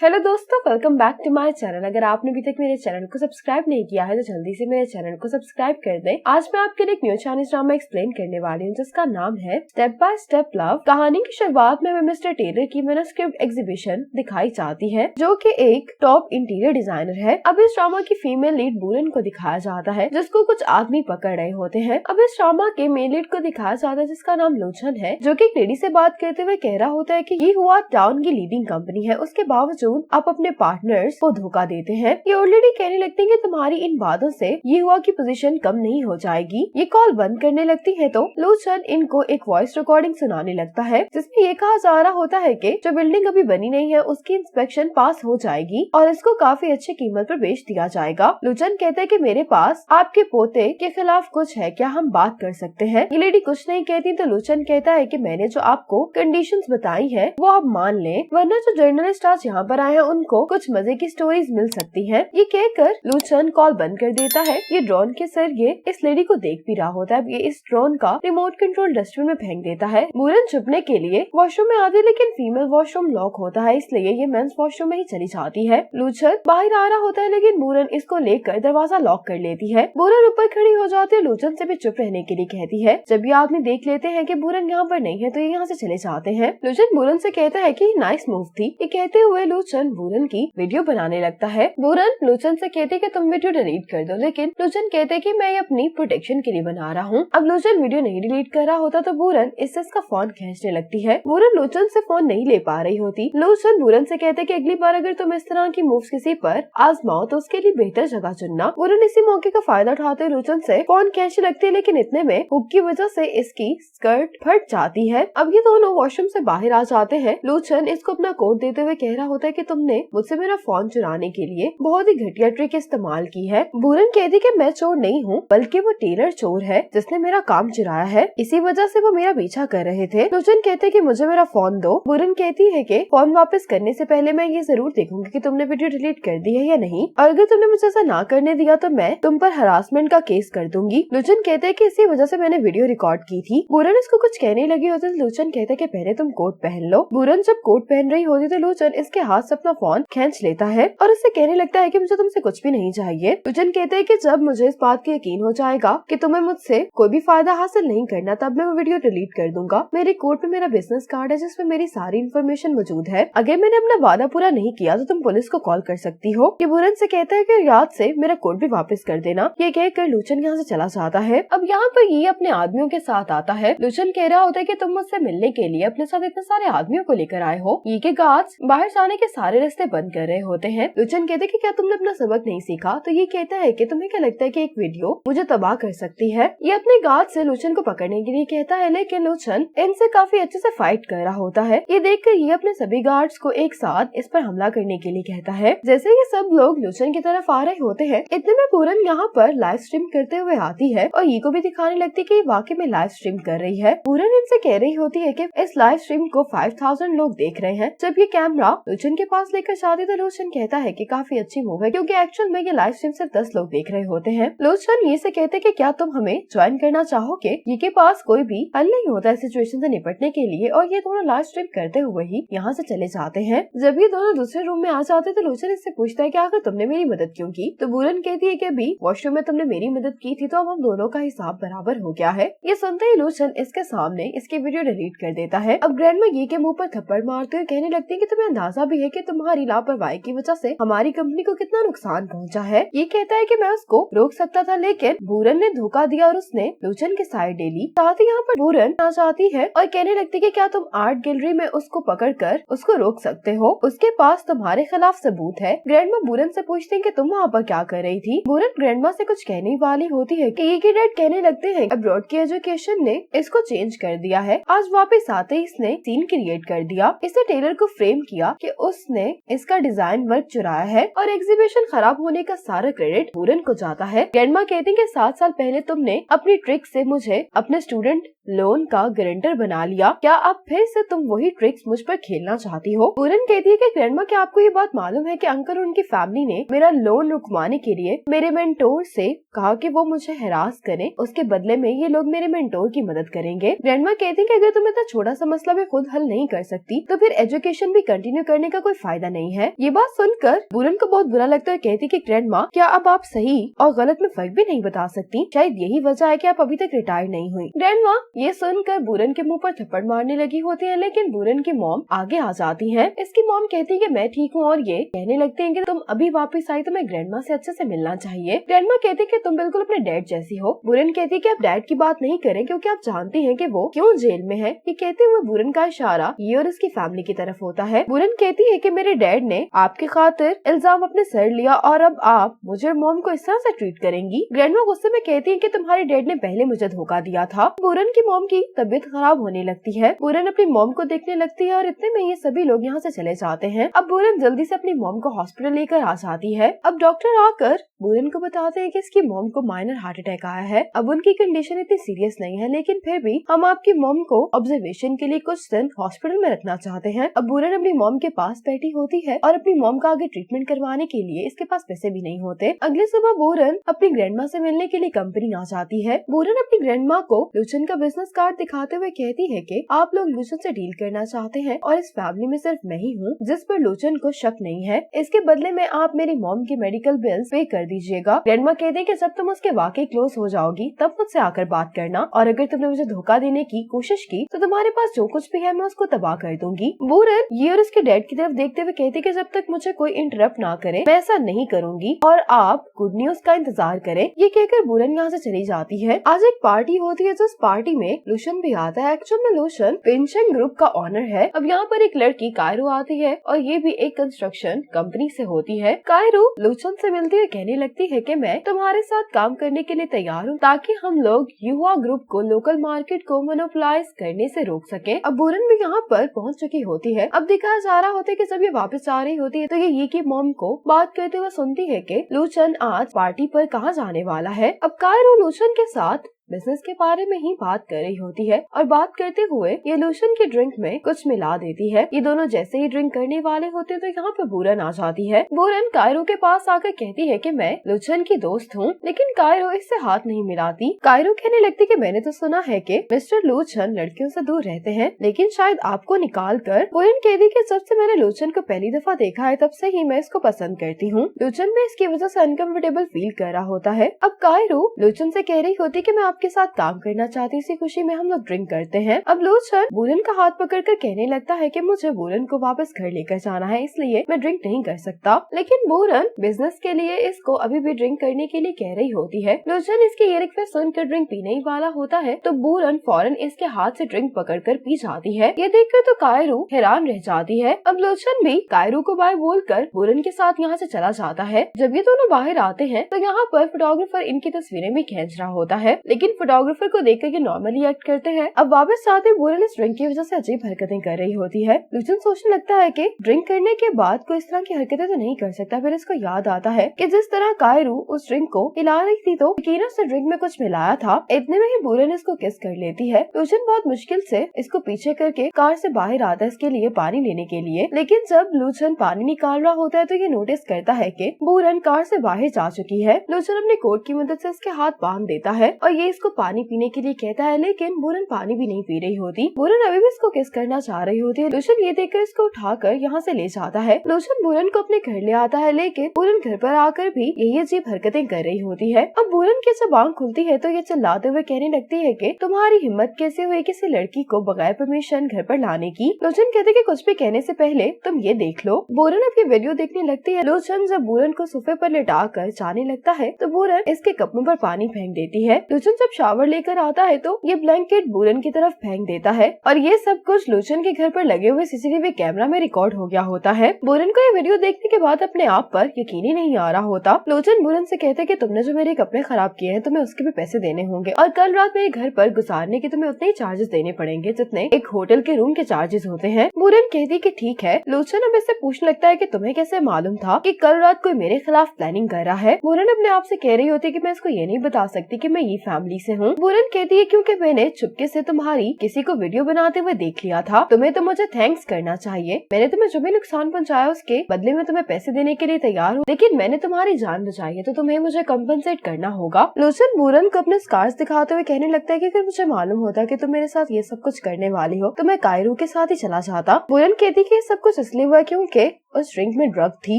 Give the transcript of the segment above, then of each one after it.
Hello दोस्तों, welcome back to my channel. अगर आपने अभी तक मेरे चैनल को सब्सक्राइब नहीं किया है तो जल्दी से मेरे चैनल को सब्सक्राइब कर दें। आज मैं आपके लिए एक न्यू चाइनीज ड्रामा एक्सप्लेन करने वाली हूँ जिसका नाम है स्टेप बाय स्टेप लव। कहानी की शुरुआत में मिस्टर टेलर की मैन्युस्क्रिप्ट एग्जीबिशन दिखाई जाती है जो कि एक टॉप इंटीरियर डिजाइनर है। अब इस ड्रामा की फीमेल लीड बुरन को दिखाया जाता है जिसको कुछ आदमी पकड़ रहे होते हैं। अब इस ड्रामा के मेल लीड को दिखाया जाता है जिसका नाम लूचन है जो कि एक लेडी से बात करते हुए कह रहा होता है कि ये हुआ टाउन की लीडिंग कंपनी है, उसके बावजूद आप अपने पार्टनर्स को धोखा देते हैं। ये ऑलरेडी कहने लगती है कि तुम्हारी इन बातों से ये हुआ की पोजीशन कम नहीं हो जाएगी। ये कॉल बंद करने लगती है तो लूचन इनको एक वॉइस रिकॉर्डिंग सुनाने लगता है जिसमें ये कहा जा रहा होता है कि जो बिल्डिंग अभी बनी नहीं है उसकी इंस्पेक्शन पास हो जाएगी और इसको काफी अच्छी कीमत पर बेच दिया जाएगा। लूचन कहते हैं कि मेरे पास आपके पोते के खिलाफ कुछ है, क्या हम बात कर सकते हैं? ये लेडी कुछ नहीं कहती तो लूचन कहता है कि मैंने जो आपको कंडीशंस बताई है वो आप मान लें, वरना जो जर्नलिस्ट आज यहाँ पर आए हैं उनको कुछ मजे की स्टोरीज मिल सकती हैं। ये कहकर लूचन कॉल बंद कर देता है। ये ड्रोन के जरिए इस लेडी को देख भी रहा होता है। ये इस ड्रोन का रिमोट कंट्रोल डस्टबिन में फेंक देता है। बुरन छुपने के लिए वॉशरूम में आती है लेकिन फीमेल वॉशरूम लॉक होता है, इसलिए ये मेंस वॉशरूम में ही चली जाती है। लूचन बाहर आ रहा होता है लेकिन बुरन इसको लेकर दरवाजा लॉक कर लेती है। बुरन ऊपर खड़ी हो जाती है, लूचन से भी चुप रहने के लिए कहती है। जब ये आदमी देख लेते हैं कि बुरन यहाँ पर नहीं है तो ये यहाँ से चले जाते हैं। लूचन बुरन से कहता है कि नाइस मूव थी। ये कहते हुए लूचन बुरन की वीडियो बनाने लगता है। बुरन लूचन से कहती है कि तुम वीडियो डिलीट कर दो, लेकिन लूचन कहते हैं कि मैं अपनी प्रोटेक्शन के लिए बना रहा हूँ। अब लूचन वीडियो नहीं डिलीट कर रहा होता तो बुरन इससे इसका फोन खींचने लगती है। बुरन लूचन से फोन नहीं ले पा रही होती। लूचन बुरन से कहते हैं कि अगली बार अगर तुम इस तरह की मूव्स किसी पर आजमाओ तो उसके लिए बेहतर जगह चुनना। बुरन इसी मौके का फायदा उठाते हुए लूचन से फोन खींचने लगती है लेकिन इतने में हुक की वजह से इसकी स्कर्ट फट जाती है। अब ये दोनों वॉशरूम से बाहर आ जाते हैं। लूचन इसको अपना कोड देते हुए कह रहा होता है कि तुमने मुझसे मेरा फोन चुराने के लिए बहुत ही घटिया ट्रिक इस्तेमाल की है। बुरन कहती कि मैं चोर नहीं हूँ बल्कि वो टेलर चोर है जिसने मेरा काम चुराया है, इसी वजह से वो मेरा पीछा कर रहे थे। लूचन कहते कि मुझे मेरा फोन दो। बुरन कहती है कि फोन वापस करने से पहले मैं ये जरूर देखूंगी कि तुमने वीडियो डिलीट कर दी है या नहीं, और अगर तुमने मुझे ऐसा ना करने दिया तो मैं तुम पर हरासमेंट का केस कर दूंगी। लूचन कहते हैं कि इसी वजह से मैंने वीडियो रिकॉर्ड की थी। बुरन इसको कुछ कहने लगी होती तो लूचन कहते कि पहले तुम कोट पहन लो। बुरन जब कोट पहन रही होती तो लूचन इसके हाथ से अपना फोन खींच लेता है और इससे कहने लगता है कि मुझे तुमसे कुछ भी नहीं चाहिए। लूचन कहते हैं कि जब मुझे इस बात का यकीन हो जाएगा कि तुम्हें मुझसे कोई भी फायदा हासिल नहीं करना तब मैं वो वीडियो डिलीट कर दूंगा। मेरे कोट में मेरा बिजनेस कार्ड है जिसमें मेरी सारी इन्फॉर्मेशन मौजूद है। अगर मैंने अपना वादा पूरा नहीं किया तो तुम पुलिस को कॉल कर सकती हो। ये बुरन से कहता है कि याद से मेरा कोट भी वापस कर देना। ये कहकर लूचन यहाँ से चला जाता है। अब यहाँ पर ये अपने आदमियों के साथ आता है। लूचन कह रहा होता है कि तुम मुझसे मिलने के लिए अपने साथ इतने सारे आदमियों को लेकर आए हो। ये के गार्ड्स बाहर जाने के सारे रास्ते बंद कर रहे होते हैं। लूचन कहते कि क्या तुमने अपना सबक नहीं सीखा? तो ये कहता है कि तुम्हें क्या लगता है कि एक वीडियो मुझे तबाह कर सकती है? ये अपने गार्ड से लूचन को पकड़ने के लिए कहता है लेकिन लूचन इनसे काफी अच्छे से फाइट कर रहा होता है। ये देखकर ये अपने सभी गार्ड्स को एक साथ इस पर हमला करने के लिए कहता है। जैसे ये सब लोग लूचन की तरफ आ रहे होते हैं इतने में पूरन यहाँ पर लाइव स्ट्रीम करते हुए आती है और ये को भी दिखाने लगती है कि वाकई में लाइव स्ट्रीम कर रही है। पूरन इनसे कह रही होती है कि इस लाइव स्ट्रीम को 5000 लोग देख रहे हैं। जब ये कैमरा लूचन के पास लेकर जाती तो लूचन कहता है कि काफी अच्छी मूव है क्योंकि एक्चुअल में ये लाइव स्ट्रीम सिर्फ 10 लोग देख रहे होते हैं। लूचन ये से कहते कि क्या तुम हमें ज्वाइन करना चाहोगे? ये के पास कोई भी हल नहीं होता है सिचुएशन से निपटने के लिए और ये दोनों लाइव स्ट्रीम करते हुए ही यहाँ से चले जाते हैं। जब ये दोनों दूसरे रूम में आ जाते तो लूचन इससे पूछता है कि आखिर तुमने मेरी मदद क्यों की? तो बुरन कहती है कि अभी वॉशरूम में तुमने मेरी मदद की थी तो अब हम दोनों का हिसाब बराबर हो गया है। ये सुनते ही लूचन इसके सामने इसकी वीडियो डिलीट कर देता है। अब ग्रैंडमा ये के मुंह पर थप्पड़ मारते हुए कहने लगती है कि तुम्हें अंदाजा भी है कि तुम्हारी लापरवाही की वजह से हमारी कंपनी को कितना नुकसान पहुंचा है। ये कहता है कि मैं उसको रोक सकता था लेकिन बुरन ने धोखा दिया और उसने लूचन की साइड ले ली। साथ ही यहाँ पर बुरन आ जाती है और कहने लगती है कि क्या तुम आर्ट गैलरी में उसको पकड़कर उसको रोक सकते हो? उसके पास तुम्हारे खिलाफ सबूत है। ग्रैंडमा बुरन से पूछती है कि तुम वहाँ पर क्या कर रही थी? बुरन ग्रैंडमा से कुछ कहने वाली होती है कि ये के डैड कहने लगते हैं अब्रॉड की एजुकेशन ने इसको चेंज कर दिया है। आज वापस आते ही इसने सीन क्रिएट कर दिया। इसे टेलर को फ्रेम किया कि उसने इसका डिजाइन वर्क चुराया है और एग्जीबिशन खराब होने का सारा क्रेडिट बुरन को जाता है। ग्रैंडमा कहती है कि 7 साल पहले तुमने अपनी ट्रिक से मुझे अपने स्टूडेंट लोन का गारंटर बना लिया। क्या अब फिर से तुम वही ट्रिक्स मुझ पर खेलना चाहती हो? बुरन कहती है कि ग्रैंडमा क्या आपको ये बात मालूम है कि अंकल और उनकी फैमिली ने मेरा लोन रुकवाने के लिए मेरे मेंटोर से कहा कि वो मुझे हरास करें, उसके बदले में ये लोग मेरे मेंटोर की मदद करेंगे। ग्रैंडमा कहती है कि अगर तुम इतना छोटा सा मसला भी खुद हल नहीं कर सकती तो फिर एजुकेशन भी कंटिन्यू करने का कोई फायदा नहीं है। ये बात सुनकर बुरन को बहुत बुरा लगता है। कहती कि ग्रैंडमा, क्या अब आप सही और गलत में फर्क भी नहीं बता सकती? शायद यही वजह है कि आप अभी तक रिटायर नहीं हुई। ग्रैंडमा ये सुनकर बुरन के मुंह पर थप्पड़ मारने लगी होती है, लेकिन बुरन की मॉम आगे आ जाती है। इसकी मॉम कहती है कि मैं ठीक हूँ और ये कहने लगती है कि तुम अभी वापस आई तो मैं ग्रैंडमा से अच्छे से मिलना चाहिए। ग्रैंडमा कहती है कि तुम बिल्कुल अपने डैड जैसी हो। बुरन कहती है कि आप डैड की बात नहीं करें क्योंकि आप जानती हैं कि वो क्यों जेल में है। ये कहते हुए बुरन का इशारा ये और उसकी फैमिली की तरफ होता है। बुरन कहती है कि मेरे डैड ने आपके खातिर इल्जाम अपने सर लिया और अब आप मुझे और मॉम को इस तरह से ट्रीट करेंगी। ग्रैंडमा गुस्से में कहती है कि तुम्हारे डैड ने पहले मुझे धोखा दिया था। बुरन की मॉम की तबीयत खराब होने लगती है। बुरन अपनी मॉम को देखने लगती है और इतने में ये सभी लोग यहाँ से चले जाते हैं। अब बुरन जल्दी से अपनी मॉम को हॉस्पिटल लेकर आ जाती है। अब डॉक्टर आकर बुरन को बताते हैं कि इसकी मॉम को माइनर हार्ट अटैक आया है। अब उनकी कंडीशन इतनी सीरियस नहीं है, लेकिन फिर भी हम आपकी मॉम को ऑब्जर्वेशन के लिए कुछ दिन हॉस्पिटल में रखना चाहते हैं। अब बुरन अपनी मॉम के पास बैठी होती है और अपनी मॉम का आगे ट्रीटमेंट करवाने के लिए इसके पास पैसे भी नहीं होते। अगले सुबह बुरन अपनी ग्रैंडमा से मिलने के लिए कंपनी आ जाती है। बुरन अपनी ग्रैंडमा को लुचन का बिजनेस कार्ड दिखाते हुए कहती है कि आप लोग लुचन से डील करना चाहते हैं और इस फैमिली में सिर्फ मैं ही हूँ जिस पर लुचन को शक नहीं है। इसके बदले में आप मेरी मॉम की मेडिकल बिल्स पे कर दीजिएगा। ग्रैंडमा कहते हैं कि जब तुम उसके वाकई क्लोज हो जाओगी तब मुझसे आकर बात करना, और अगर तुमने मुझे धोखा देने की कोशिश की तो तुम्हारे पास जो कुछ भी है मैं उसको तबाह कर दूंगी। बुरन ये और उसके डैड की तरफ देखते हुए कहते कि जब तक मुझे कोई इंटरप्ट ना करे मैं ऐसा नहीं करूंगी और आप गुड न्यूज का इंतजार करें। ये कहकर बुरन यहाँ से चली जाती है। आज एक पार्टी होती है जिस पार्टी में लुशन भी आता है। एक्चुअल में लुशन पेंशन ग्रुप का ऑनर है। अब यहाँ पर एक लड़की कायरो आती है और ये भी एक कंस्ट्रक्शन कंपनी से होती है। कायरो लुशन से मिलती है, कहने लगती है कि मैं तुम्हारे साथ काम करने के लिए तैयार हूँ ताकि हम लोग युवा ग्रुप को लोकल मार्केट को मोनोपोलाइज करने से रोक सके। अब बुरन भी यहाँ पर पहुँच चुकी होती है। अब दिखाया जा रहा होता है कि जब ये वापस आ रही होती है तो ये की मॉम को बात करते हुए सुनती है कि लुशन आज पार्टी पर कहाँ जाने वाला है। अब कायरो लुशन के साथ बिजनेस के बारे में ही बात कर रही होती है और बात करते हुए ये लुशन की ड्रिंक में कुछ मिला देती है। ये दोनों जैसे ही ड्रिंक करने वाले होते हैं तो यहाँ पे बुरन आ जाती है। बुरन कायरो के पास आकर कहती है कि मैं लुशन की दोस्त हूँ, लेकिन कायरो इससे हाथ नहीं मिलाती। कायरो कहने लगती कि मैंने तो सुना है कि मिस्टर लुशन लड़कियों से दूर रहते हैं, लेकिन शायद आपको निकाल कर। बुरन कहती कि जब से मैंने लुशन को पहली दफा देखा है तब से ही मैं इसको पसंद करती हूँ। लुशन भी इसकी वजह से अनकंफर्टेबल फील कर रहा होता है। अब कायरो लुशन से कह रही होती कि मैं आपके साथ काम करना चाहती, इसी खुशी में हम लोग ड्रिंक करते हैं। अब लुशन बुरन का हाथ पकड़कर कहने लगता है कि मुझे बुरन को वापस घर लेकर जाना है, इसलिए मैं ड्रिंक नहीं कर सकता। लेकिन बुरन बिजनेस के लिए इसको अभी भी ड्रिंक करने के लिए कह रही होती है। लुशन इसकी ये रिक्वेस्ट सुनकर ड्रिंक पीने ही वाला होता है तो बुरन फौरन इसके हाथ से ड्रिंक पकड़कर पी जाती है। ये देखकर तो कायरो हैरान रह जाती है। अब लुशन भी कायरो को बाय बोलकर बुरन के साथ यहाँ से चला जाता है। जब ये दोनों बाहर आते हैं तो यहाँ पर फोटोग्राफर इनकी तस्वीरें भी खींच रहा होता है, लेकिन फोटोग्राफर को देखकर ये नॉर्मली एक्ट करते हैं। अब वापस आते बुरन इस ड्रिंक की वजह से अजीब हरकतें कर रही होती है। लुशन सोचने लगता है कि ड्रिंक करने के बाद कोई इस तरह की हरकतें तो नहीं कर सकता। फिर इसको याद आता है कि जिस तरह कायरो उस ड्रिंक को हिला रही थी तो यकीनन से ड्रिंक में कुछ मिलाया था। इतने में ही बुरन इसको किस कर लेती है। लुशन बहुत मुश्किल से इसको पीछे करके कार से बाहर आता है इसके लिए पानी लेने के लिए, लेकिन जब लुशन पानी निकाल रहा होता है तो ये नोटिस करता है कि बुरन कार से बाहर जा चुकी है। लुशन अपने कोट की मदद से इसके हाथ बांध देता है और ये इसको पानी पीने के लिए कहता है, लेकिन बुरन पानी भी नहीं पी रही होती। बुरन अभी भी इसको किस करना चाह रही होती है। लुशन ये देखकर इसको उठाकर यहाँ से ले जाता है। लुशन बुरन को अपने घर ले आता है, लेकिन बुरन घर पर आकर भी यही अजीब हरकतें कर रही होती है। अब बुरन की जब आंख खुलती है तो ये चिल्लाते हुए कहने लगती है कि तुम्हारी हिम्मत कैसे हुई किसी लड़की को बगैर परमिशन घर पर लाने की। लुशन कहते कि कुछ भी कहने से पहले तुम ये देख लो। बुरन अब ये वीडियो देखने लगती है। लुशन जब बुरन को सोफे पर लिटा कर जाने लगता है तो बुरन इसके कपड़ों पर पानी फेंक देती है। लुशन जब शावर लेकर आता है तो ये ब्लैंकेट बुरन की तरफ फेंक देता है और ये सब कुछ लुशन के घर पर लगे हुए सीसीटीवी कैमरा में रिकॉर्ड हो गया होता है। बुरन को ये वीडियो देखने के बाद अपने आप पर यकीन ही नहीं आ रहा होता। लुशन बुरन से कहते कि तुमने जो मेरे कपड़े खराब किए हैं तुम्हें उसके भी पैसे देने होंगे और कल रात मेरे घर पर गुजारने के तुम्हें उतने ही चार्जेस देने पड़ेंगे जितने एक होटल के रूम के चार्जेस होते हैं। बुरन कहती कि ठीक है। लुशन अब इससे पूछने लगता है कि तुम्हें कैसे मालूम था कि कल रात कोई मेरे खिलाफ प्लानिंग कर रहा है। बुरन अपने आप से कह रही होती है कि मैं इसको ये नहीं बता सकती कि मैं ये फैमिली फैमिली से हूँ। पूरन कहती है क्योंकि मैंने चुपके से तुम्हारी किसी को वीडियो बनाते हुए देख लिया था, तुम्हें तो मुझे थैंक्स करना चाहिए। मैंने तुम्हें जो भी नुकसान पहुँचाया उसके बदले में तुम्हें पैसे देने के लिए तैयार हूँ, लेकिन मैंने तुम्हारी जान बचाई है तो तुम्हें मुझे कम्पनसेट करना होगा। लूसन पूरन को अपने स्कार्स दिखाते हुए कहने लगता है कि अगर मुझे मालूम होता कि तुम मेरे साथ ये सब कुछ करने वाली हो तो मैं कायरू के साथ ही चला जाता। पूरन कहती कि ये सब कुछ इसलिए हुआ क्योंकि उस ड्रिंक में ड्रग थी।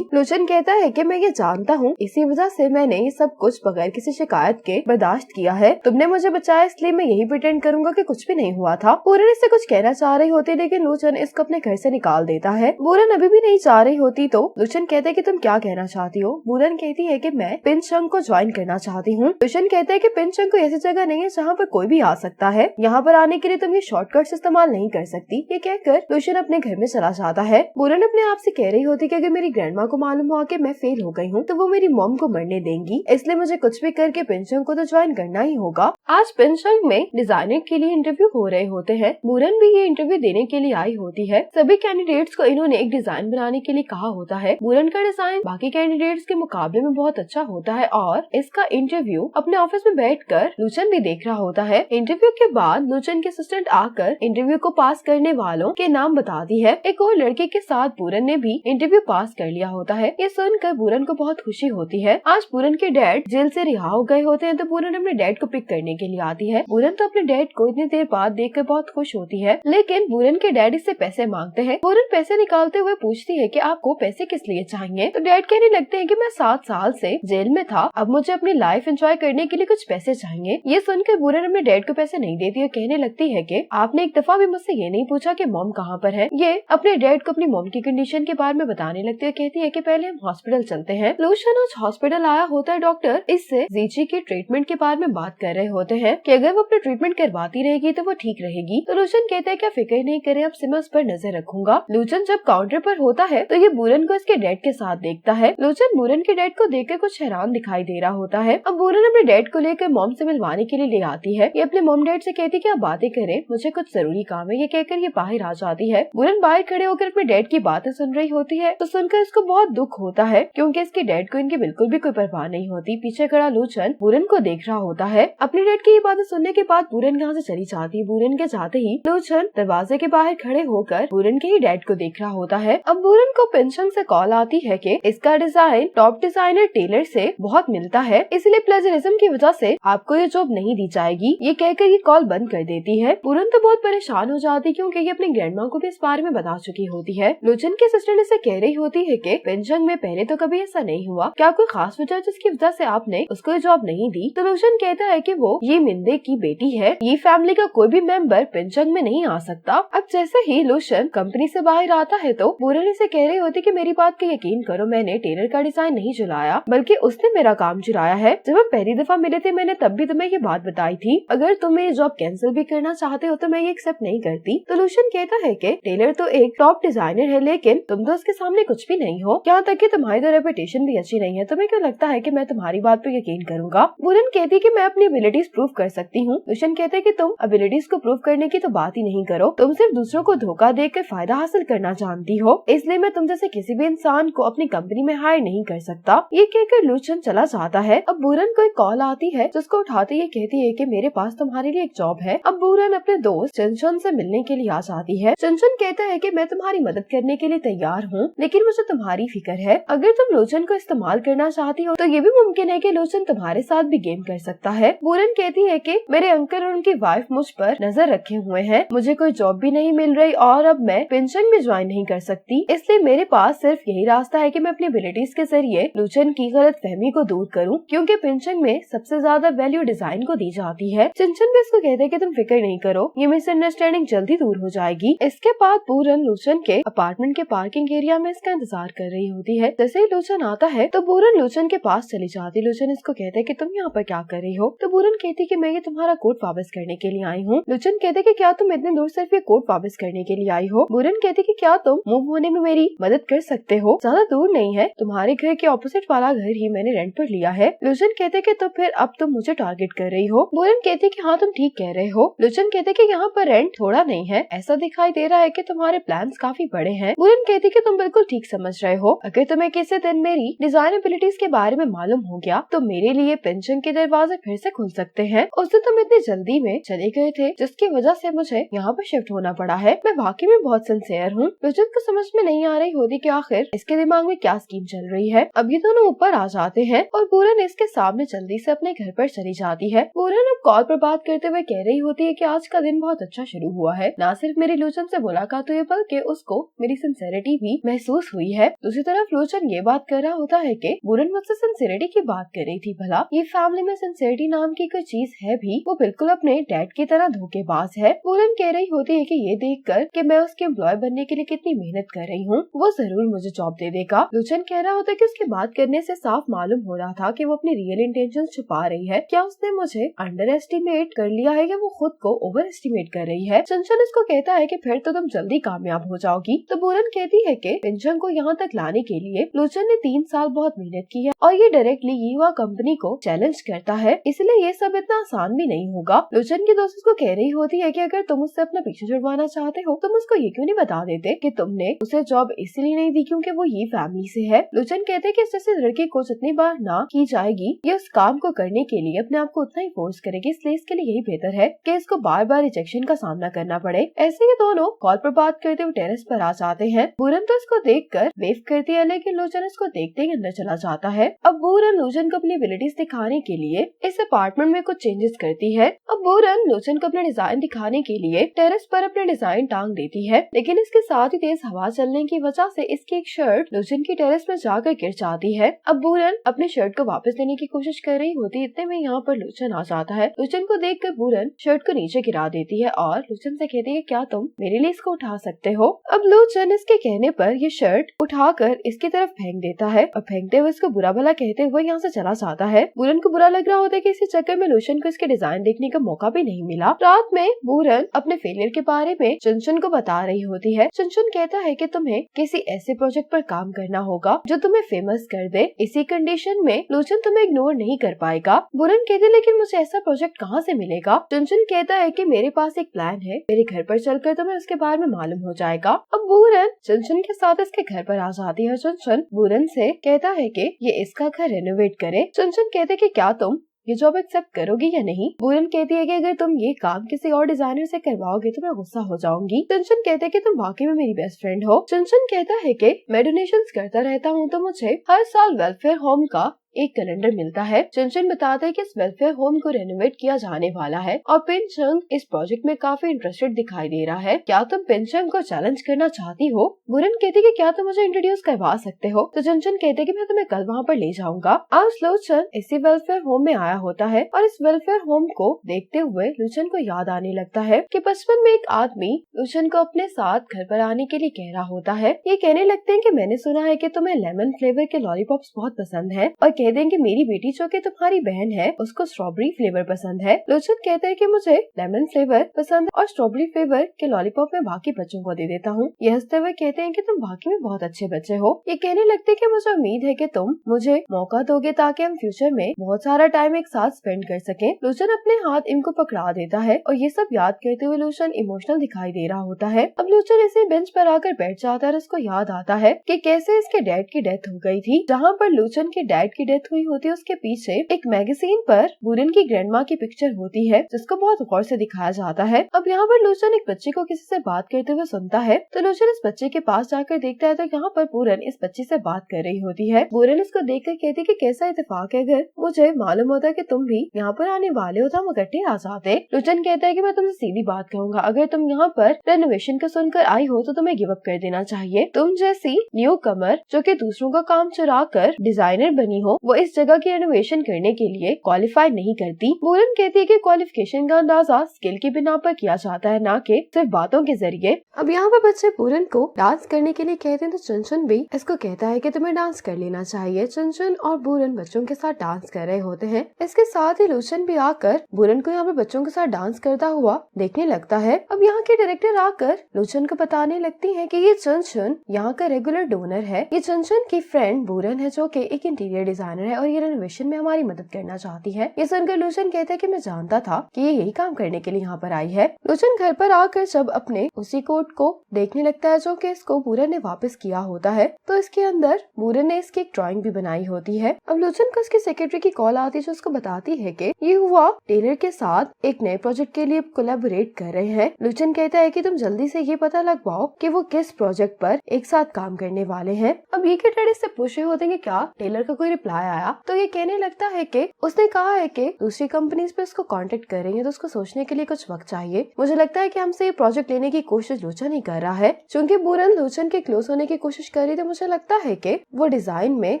लूसन कहता है कि मैं ये जानता हूँ, इसी वजह से मैंने ये सब कुछ बगैर किसी शिकायत के बर्दाश्त किया है। तुमने मुझे बचाया इसलिए मैं यही प्रिटेंड करूंगा कि कुछ भी नहीं हुआ था। पूरन इससे कुछ कहना चाह रही होती लेकिन लूसन इसको अपने घर से निकाल देता है। पूरन अभी भी नहीं चाह रही होती तो लूसन कहता है कि तुम क्या कहना चाहती हो। पूरन कहती है कि मैं पिनचंग को ज्वाइन करना चाहती हूँ। लूसन कहता है कि पिनचंग कोई ऐसी जगह नहीं है जहाँ पर कोई भी आ सकता है, यहाँ पर आने के लिए तुम ये शॉर्टकट्स इस्तेमाल नहीं कर सकती। ये कहकर लूसन अपने घर में चला जाता है। पूरन अपने आप से कह रही होती कि अगर मेरी ग्रैंडमा को मालूम हुआ कि मैं फेल हो गई हूँ तो वो मेरी मॉम को मरने देंगी, इसलिए मुझे कुछ भी करके पिनचंग को तो ज्वाइन करना ही होगा। आज पिनचंग में डिजाइनर के लिए इंटरव्यू हो रहे होते हैं। पूरन भी ये इंटरव्यू देने के लिए आई होती है। सभी कैंडिडेट्स को इन्होंने एक डिजाइन बनाने के लिए कहा होता है। पूरन का डिजाइन बाकी कैंडिडेट्स के मुकाबले में बहुत अच्छा होता है और इसका इंटरव्यू अपने ऑफिस में बैठकर लूसन भी देख रहा होता है। इंटरव्यू के बाद लूसन के असिस्टेंट आकर इंटरव्यू को पास करने वालों के नाम बताती है। एक और लड़के के साथ पूरन ने भी इंटरव्यू पास कर लिया होता है। ये सुनकर पूरन को बहुत खुशी होती है। आज पूरन के डैड जेल से रिहा हो गए होते हैं तो पूरन अपने डैड को पिक करने के लिए आती है। पूरन तो अपने डैड को इतनी देर बाद देखकर बहुत खुश होती है, लेकिन पूरन के डैड इससे पैसे मांगते हैं। पूरन पैसे निकालते हुए पूछती है कि आपको पैसे किस लिए चाहिए, तो डैड कहने लगते हैं कि मैं 7 साल से जेल में था, अब मुझे अपनी लाइफ एंजॉय करने के लिए कुछ पैसे चाहिए। ये सुनकर पूरन अपने डैड को पैसे नहीं देती और कहने लगती है कि आपने एक दफा भी मुझसे ये नहीं पूछा कि मॉम कहाँ पर है। ये अपने डैड को अपनी मॉम की कंडीशन के बारे में बताने लगती है, कहती है कि पहले हम हॉस्पिटल चलते हैं। लूसन आज हॉस्पिटल आया होता है। डॉक्टर इससे जीजी के ट्रीटमेंट के बारे में बात कर रहे होते हैं कि अगर वो अपना ट्रीटमेंट करवाती रहेगी तो वो ठीक रहेगी। तो लूसन कहता है क्या फिक्र नहीं करे, अब से मैं उस पर नजर रखूंगा। लूसन जब काउंटर पर होता है तो ये पूरन को इसके डैड के साथ देखता है। लूसन पूरन के डैड को देखकर कुछ हैरान दिखाई दे रहा होता है। अब पूरन अपने डैड को लेकर मॉम से मिलवाने के लिए ले आती है। ये अपने मॉम डैड से कहती है कि आप बातें करें, मुझे कुछ जरूरी काम है। ये कहकर ये बाहर आ जाती है। पूरन बाहर खड़े होकर अपने डैड की बातें सुन रही होती है तो सुनकर इसको बहुत दुख होता है क्योंकि इसके डैड को इनकी बिल्कुल भी कोई परवाह नहीं होती। पीछे खड़ा लूसन पूरन को देख रहा होता है। अपने डैड की ये बातें सुनने के बाद पूरन यहाँ से चली जाती है। पूरन के जाते ही लूसन दरवाजे के बाहर खड़े होकर पूरन के ही डैड को देख रहा होता है। अब पूरन को पेंशन से कॉल आती है कि इसका डिजाइन टॉप डिजाइनर टेलर से बहुत मिलता है, इसलिए प्लेजरिज्म की वजह से आपको ये जॉब नहीं दी जाएगी। ये कहकर ये कॉल बंद कर देती है। पूरन तो बहुत परेशान हो जाती क्योंकि ये अपनी ग्रैंडमा को भी इस बारे में बता चुकी होती है। लूसन के असिस्टेंट इसे कह रही होती है कि पेंशन में पहले तो कभी ऐसा नहीं हुआ, क्या कोई खास वजह जिसकी वजह से आपने उसको जॉब नहीं दी। तो लूसन कहता है कि वो ये मिंदे की बेटी है, ये फैमिली का कोई भी मेंबर पेंशन में नहीं आ सकता। अब जैसे ही लूसन कंपनी से बाहर आता है तो पूरन इसे कह रही होती कि मेरी बात का यकीन करो, मैंने टेलर का डिजाइन नहीं चुराया बल्कि उसने मेरा काम चुराया है। जब हम पहली दफा मिले थे मैंने तब भी तुम्हें ये बात बताई थी, अगर तुम मेरी जॉब कैंसिल भी करना चाहते हो तो मैं ये एक्सेप्ट नहीं करती। तो लूसन कहता है कि टेलर तो एक टॉप डिजाइनर है लेकिन तुम तो उसके सामने कुछ भी नहीं हो, यहाँ तक कि तुम्हारी तो रेपुटेशन भी अच्छी नहीं है, तुम्हें क्यों लगता है कि मैं तुम्हारी बात पर यकीन करूंगा। पूरन कहती है कि मैं अपनी एबिलिटीज प्रूव कर सकती हूँ। लूसन कहते हैं कि तुम एबिलिटीज को प्रूव करने की तो बात ही नहीं करो, तुम सिर्फ दूसरों को धोखा देकर फायदा हासिल करना जानती हो, इसलिए मैं तुम जैसे किसी भी इंसान को अपनी कंपनी में हायर नहीं कर सकता। ये कहकर लूसन चला जाता है। अब पूरन को एक कॉल आती है जिसको उठाते ये कहती है कि मेरे पास तुम्हारे लिए एक जॉब है। अब पूरन अपने दोस्त चंचन से मिलने के लिए आ जाती है। चंचन कहता है कि मैं तुम्हारी मदद करने के लिए तैयार हूँ लेकिन मुझे तुम्हारी फिक्र है, अगर तुम लूसन को इस्तेमाल करना चाहती हो तो ये भी मुमकिन है कि लूसन तुम्हारे साथ भी गेम कर सकता है। पूरन कहती है कि मेरे अंकल और उनकी वाइफ मुझ पर नजर रखे हुए हैं, मुझे कोई जॉब भी नहीं मिल रही और अब मैं पेंशन भी ज्वाइन नहीं कर सकती, इसलिए मेरे पास सिर्फ यही रास्ता है कि मैं अपनी एबिलिटीज के जरिए लूसन की गलत फहमी को दूर करूं क्योंकि पेंशन में सबसे ज्यादा वैल्यू डिजाइन को दी जाती है। चंचन भी इसको कहते हैं कि तुम फिक्र नहीं करो, ये मिसअंडरस्टैंडिंग जल्दी दूर हो जाएगी। इसके बाद पूरन लूसन के अपार्टमेंट के पार्किंग एरिया में इसका इंतजार कर रही होती है। जैसे ही लूसन आता है तो पूरन लूसन के पास चली जाती। लूसन इसको कहते हैं कि तुम यहाँ पर क्या कर रही हो। तो पूरन कहती कि मैं ये तुम्हारा कोट वापस करने के लिए आई हूँ। लूसन कहते कि क्या तुम इतने दूर सिर्फ ये कोट वापस करने के लिए आई हो। पूरन कहती कि क्या तुम मूव होने में मेरी मदद कर सकते हो, ज्यादा दूर नहीं है, तुम्हारे घर के ऑपोजिट वाला घर ही मैंने रेंट पर लिया है। लूसन कहते कि तो फिर अब तुम मुझे टारगेट कर रही हो। पूरन कहती कि हाँ तुम ठीक कह रहे हो। लूसन कहते कि यहाँ पर रेंट थोड़ा नहीं है, ऐसा दिखाई दे रहा है कि तुम्हारे प्लान्स काफी बड़े हैं। पूरन कहती कि तुम बिल्कुल ठीक समझ रहे हो, अगर तुम्हें किसी दिन मेरी डिजाइन एबिलिटीज के बारे में मालूम हो गया तो मेरे लिए पेंशन के दरवाजे फिर से खोल सकते हैं। उस दिन तुम इतनी जल्दी में चले गए थे जिसकी वजह से मुझे यहाँ पर शिफ्ट होना पड़ा है। मैं वाकई में बहुत सिंसियर हूँ। लुचन को समझ में नहीं आ रही होती कि आखिर इसके दिमाग में क्या स्कीम चल रही है। अब ये दोनों ऊपर आ जाते हैं और पूरन इसके सामने जल्दी से अपने घर पर चली जाती है। पूरन अब कॉल पर बात करते हुए कह रही होती है कि आज का दिन बहुत अच्छा शुरू हुआ है। न सिर्फ मेरी लुचन से मुलाकात हुई है बल्कि उसको मेरी सिंसियरिटी भी महसूस हुई है। दूसरी तरफ लुचन ये बात कर रहा होता है कि पूरन मुझसे सिंसियरिटी की बात कर रही थी। भला ये फैमिली में सिंसियरिटी नाम की कोई चीज है भी? वो बिल्कुल अपने डैड की तरह धोखेबाज है। पूरन कह रही होती है कि ये देखकर कि मैं उसके एम्प्लॉय बनने के लिए कितनी मेहनत कर रही हूँ, वो जरूर मुझे जॉब दे देगा। लुचन कह रहा होता है कि उसकी बात करने से साफ मालूम हो रहा था कि वो अपनी रियल इंटेंशन छुपा रही है। क्या उसने मुझे अंडर एस्टिमेट कर लिया है या वो खुद को ओवर एस्टिमेट कर रही है? चंचन इसको कहता है कि फिर तो तुम जल्दी कामयाब हो जाओगी। तो पूरन कहती है कि पिंचन को यहाँ तक लाने के लिए लुचन ने 3 साल बहुत मेहनत की है और ये डायरेक्टली युवा कंपनी को चैलेंज करता है, इसलिए ये सब इतना आसान भी नहीं होगा। लुचन की दोस्त को कह रही होती है कि अगर तुम उससे अपना पीछे छुड़वाना चाहते हो तुम उसको ये क्यों नहीं बता देते कि तुमने उसे जॉब इसलिए नहीं दी क्योंकि वो ये फैमिली से है। लुचन कहते हैं कि इस जैसे लड़की को जितनी बार ना की जाएगी ये उस काम को करने के लिए अपने आप को उतना ही फोर्स करेगी, इसलिए इसके लिए यही बेहतर है कि इसको बार बार रिजेक्शन का सामना करना पड़े। ऐसे ही दोनों कॉल पर बात करते हुए टेरेस पर आ जाते हैं। पूरन तो इसको देखकर वेव करती है लेकिन लुचन इसको देखते ही अंदर चला जाता है। अब पूरन लुचन को अपनी एबिलिटीज दिखाने के लिए इस अपार्टमेंट में कुछ चेंजेस करती है। अब पूरन लुचन को अपना डिजाइन दिखाने के लिए टेरेस पर अपने डिजाइन टांग देती है, लेकिन इसके साथ ही तेज हवा चलने की वजह से इसकी एक शर्ट लुचन की टेरेस में जाकर गिर जाती है। अब पूरन अपने शर्ट को वापस लेने की कोशिश कर रही होती, इतने में यहाँ पर लुचन आ जाता है। लुचन को देखकर पूरन शर्ट को नीचे गिरा देती है और लुचन से कहती है क्या तुम मेरे लिए इसको उठा सकते हो? अब लुचन इसके कहने पर ये शर्ट उठाकर इसकी तरफ फेंक देता है और फेंकते हुए इसको बुरा भला कहते हुए यहाँ से चला जाता है। पूरन को बुरा लग रहा होता है कि इसी चक्कर में लुचन को इसके डिजाइन देखने का मौका भी नहीं मिला। रात में पूरन अपने फेलियर के बारे में चंचन को बता रही होती है। चंचन कहता है कि तुम्हें किसी ऐसे प्रोजेक्ट पर काम करना होगा जो तुम्हें फेमस कर दे, इसी कंडीशन में लुचन तुम्हें इग्नोर नहीं कर पाएगा। पूरन कहते लेकिन मुझे ऐसा प्रोजेक्ट कहाँ से मिलेगा? चंचन कहता है कि मेरे पास एक प्लान है, मेरे घर पर चलकर तुम्हें उसके बारे में मालूम हो जाएगा। अब पूरन चंचन के साथ इसके घर पर आ जाती है। चंचन पूरन से कहता है कि ये इसका घर रेनोवेट करे। चंचन कहते कि क्या तुम ये जॉब एक्सेप्ट करोगी या नहीं? पूरन कहती है कि अगर तुम ये काम किसी और डिजाइनर से करवाओगे तो मैं गुस्सा हो जाऊंगी। चंचन कहते हैं कि तुम वाकई में मेरी बेस्ट फ्रेंड हो। चंचन कहता है कि मैं डोनेशंस करता रहता हूँ तो मुझे हर साल वेलफेयर होम का एक कैलेंडर मिलता है। चंचन बताता है कि इस वेलफेयर होम को रेनोवेट किया जाने वाला है और पिनचंग इस प्रोजेक्ट में काफी इंटरेस्टेड दिखाई दे रहा है। क्या तुम पिनचंग को चैलेंज करना चाहती हो? पूरन कहती कि क्या तुम मुझे इंट्रोड्यूस करवा सकते हो? तो चंचन कहते कि मैं तुम्हें कल वहाँ पर ले जाऊंगा। आज लुचन इसी वेलफेयर होम में आया होता है और इस वेलफेयर होम को देखते हुए लुचन को याद आने लगता है कि बचपन में एक आदमी लुचन को अपने साथ घर पर आने के लिए कह रहा होता है। ये कहने लगते हैं कि मैंने सुना है कि तुम्हें लेमन फ्लेवर के लॉलीपॉप्स बहुत पसंद है और कह देंगे मेरी बेटी जो कि तुम्हारी बहन है उसको स्ट्रॉबेरी फ्लेवर पसंद है। लुचन कहता है कि मुझे लेमन फ्लेवर पसंद और स्ट्रॉबेरी फ्लेवर के लॉलीपॉप में बाकी बच्चों को दे देता हूँ। ये हंसते हुए कहते हैं कि तुम बाकी में बहुत अच्छे बच्चे हो। ये कहने लगते हैं कि मुझे उम्मीद है कि तुम मुझे मौका दोगे ताकि हम फ्यूचर में बहुत सारा टाइम एक साथ स्पेंड कर सकें। लुचन अपने हाथ इनको पकड़ा देता है और ये सब याद करते हुए लुचन इमोशनल दिखाई दे रहा होता है। अब लुचन इसे बेंच पर आकर बैठ जाता है और उसको याद आता है कि कैसे इसके डैड की डेथ हो गई थी। जहाँ पर लुचन के डैड की डेथ हुई होती है उसके पीछे एक मैगजीन पर पूरन की ग्रैंडमा की पिक्चर होती है जिसको बहुत गौर से दिखाया जाता है। अब यहाँ पर लुचन एक बच्चे को किसी से बात करते हुए सुनता है तो लुचन इस बच्चे के पास जाकर देखता है तो यहाँ पर पूरन इस बच्चे से बात कर रही होती है। पूरन इसको देखकर कहती कि कैसा इत्तेफाक है, अगर मुझे मालूम होता कि तुम भी यहाँ पर आने वाले हो तो हम इकट्ठे आ जाते। लुचन कहता है कि मैं तुमसे सीधी बात कहूँगा, अगर तुम यहाँ पर रेनोवेशन का सुनकर आई हो तो तुम्हें गिव अप कर देना चाहिए। तुम जैसी न्यू कमर जो कि दूसरों का काम चुरा कर डिजाइनर बनी हो वो इस जगह की रेनोवेशन करने के लिए क्वालिफाई नहीं करती। पूरन कहती है कि क्वालिफिकेशन का अंदाजा स्किल की बिना पर किया जाता है, ना कि सिर्फ बातों के जरिए। अब यहाँ पर बच्चे पूरन को डांस करने के लिए कहते हैं तो चंचन भी इसको कहता है कि तुम्हें डांस कर लेना चाहिए। चंचन और पूरन बच्चों के साथ डांस कर रहे होते हैं। इसके साथ ही लुचन भी आकर पूरन को यहाँ पर बच्चों के साथ डांस करता हुआ देखने लगता है। अब यहाँ के डायरेक्टर आकर लुचन को बताने लगती है कि ये चंचन यहाँ का रेगुलर डोनर है। ये चंचन की फ्रेंड पूरन है जो कि एक इंटीरियर डिजाइनर डिजाइनर है और ये रेनोवेशन में हमारी मदद करना चाहती है। ये सुनकर लूशन कहता है कि मैं जानता था कि ये यही काम करने के लिए यहाँ पर आई है। लूशन घर पर आकर जब अपने उसी कोट को देखने लगता है जो कि इसको बूरन ने वापस किया होता है, तो इसके अंदर बूरन ने इसकी एक ड्राइंग भी बनाई होती है। अब लूशन को उसके सेक्रेटरी की कॉल आती है जो उसको बताती है कि ये हुआ टेलर के साथ एक नए प्रोजेक्ट के लिए कोलैबोरेट कर रहे हैं। लूशन कहता है कि तुम जल्दी से ये पता लगवाओ कि वो किस प्रोजेक्ट पर एक साथ काम करने वाले हैं। अब ये के डैडी से पूछ रहे होते हैं कि क्या टेलर का कोई रिप्लाई आया, तो ये कहने लगता है कि उसने कहा है कि दूसरी कंपनीज पे उसको कांटेक्ट कर रही है, तो उसको सोचने के लिए कुछ वक्त चाहिए। मुझे लगता है कि हमसे ये प्रोजेक्ट लेने की कोशिश लूशन ही कर रहा है। चूंकि बूरन लूशन के क्लोज होने की कोशिश कर रही, तो मुझे लगता है कि वो डिजाइन में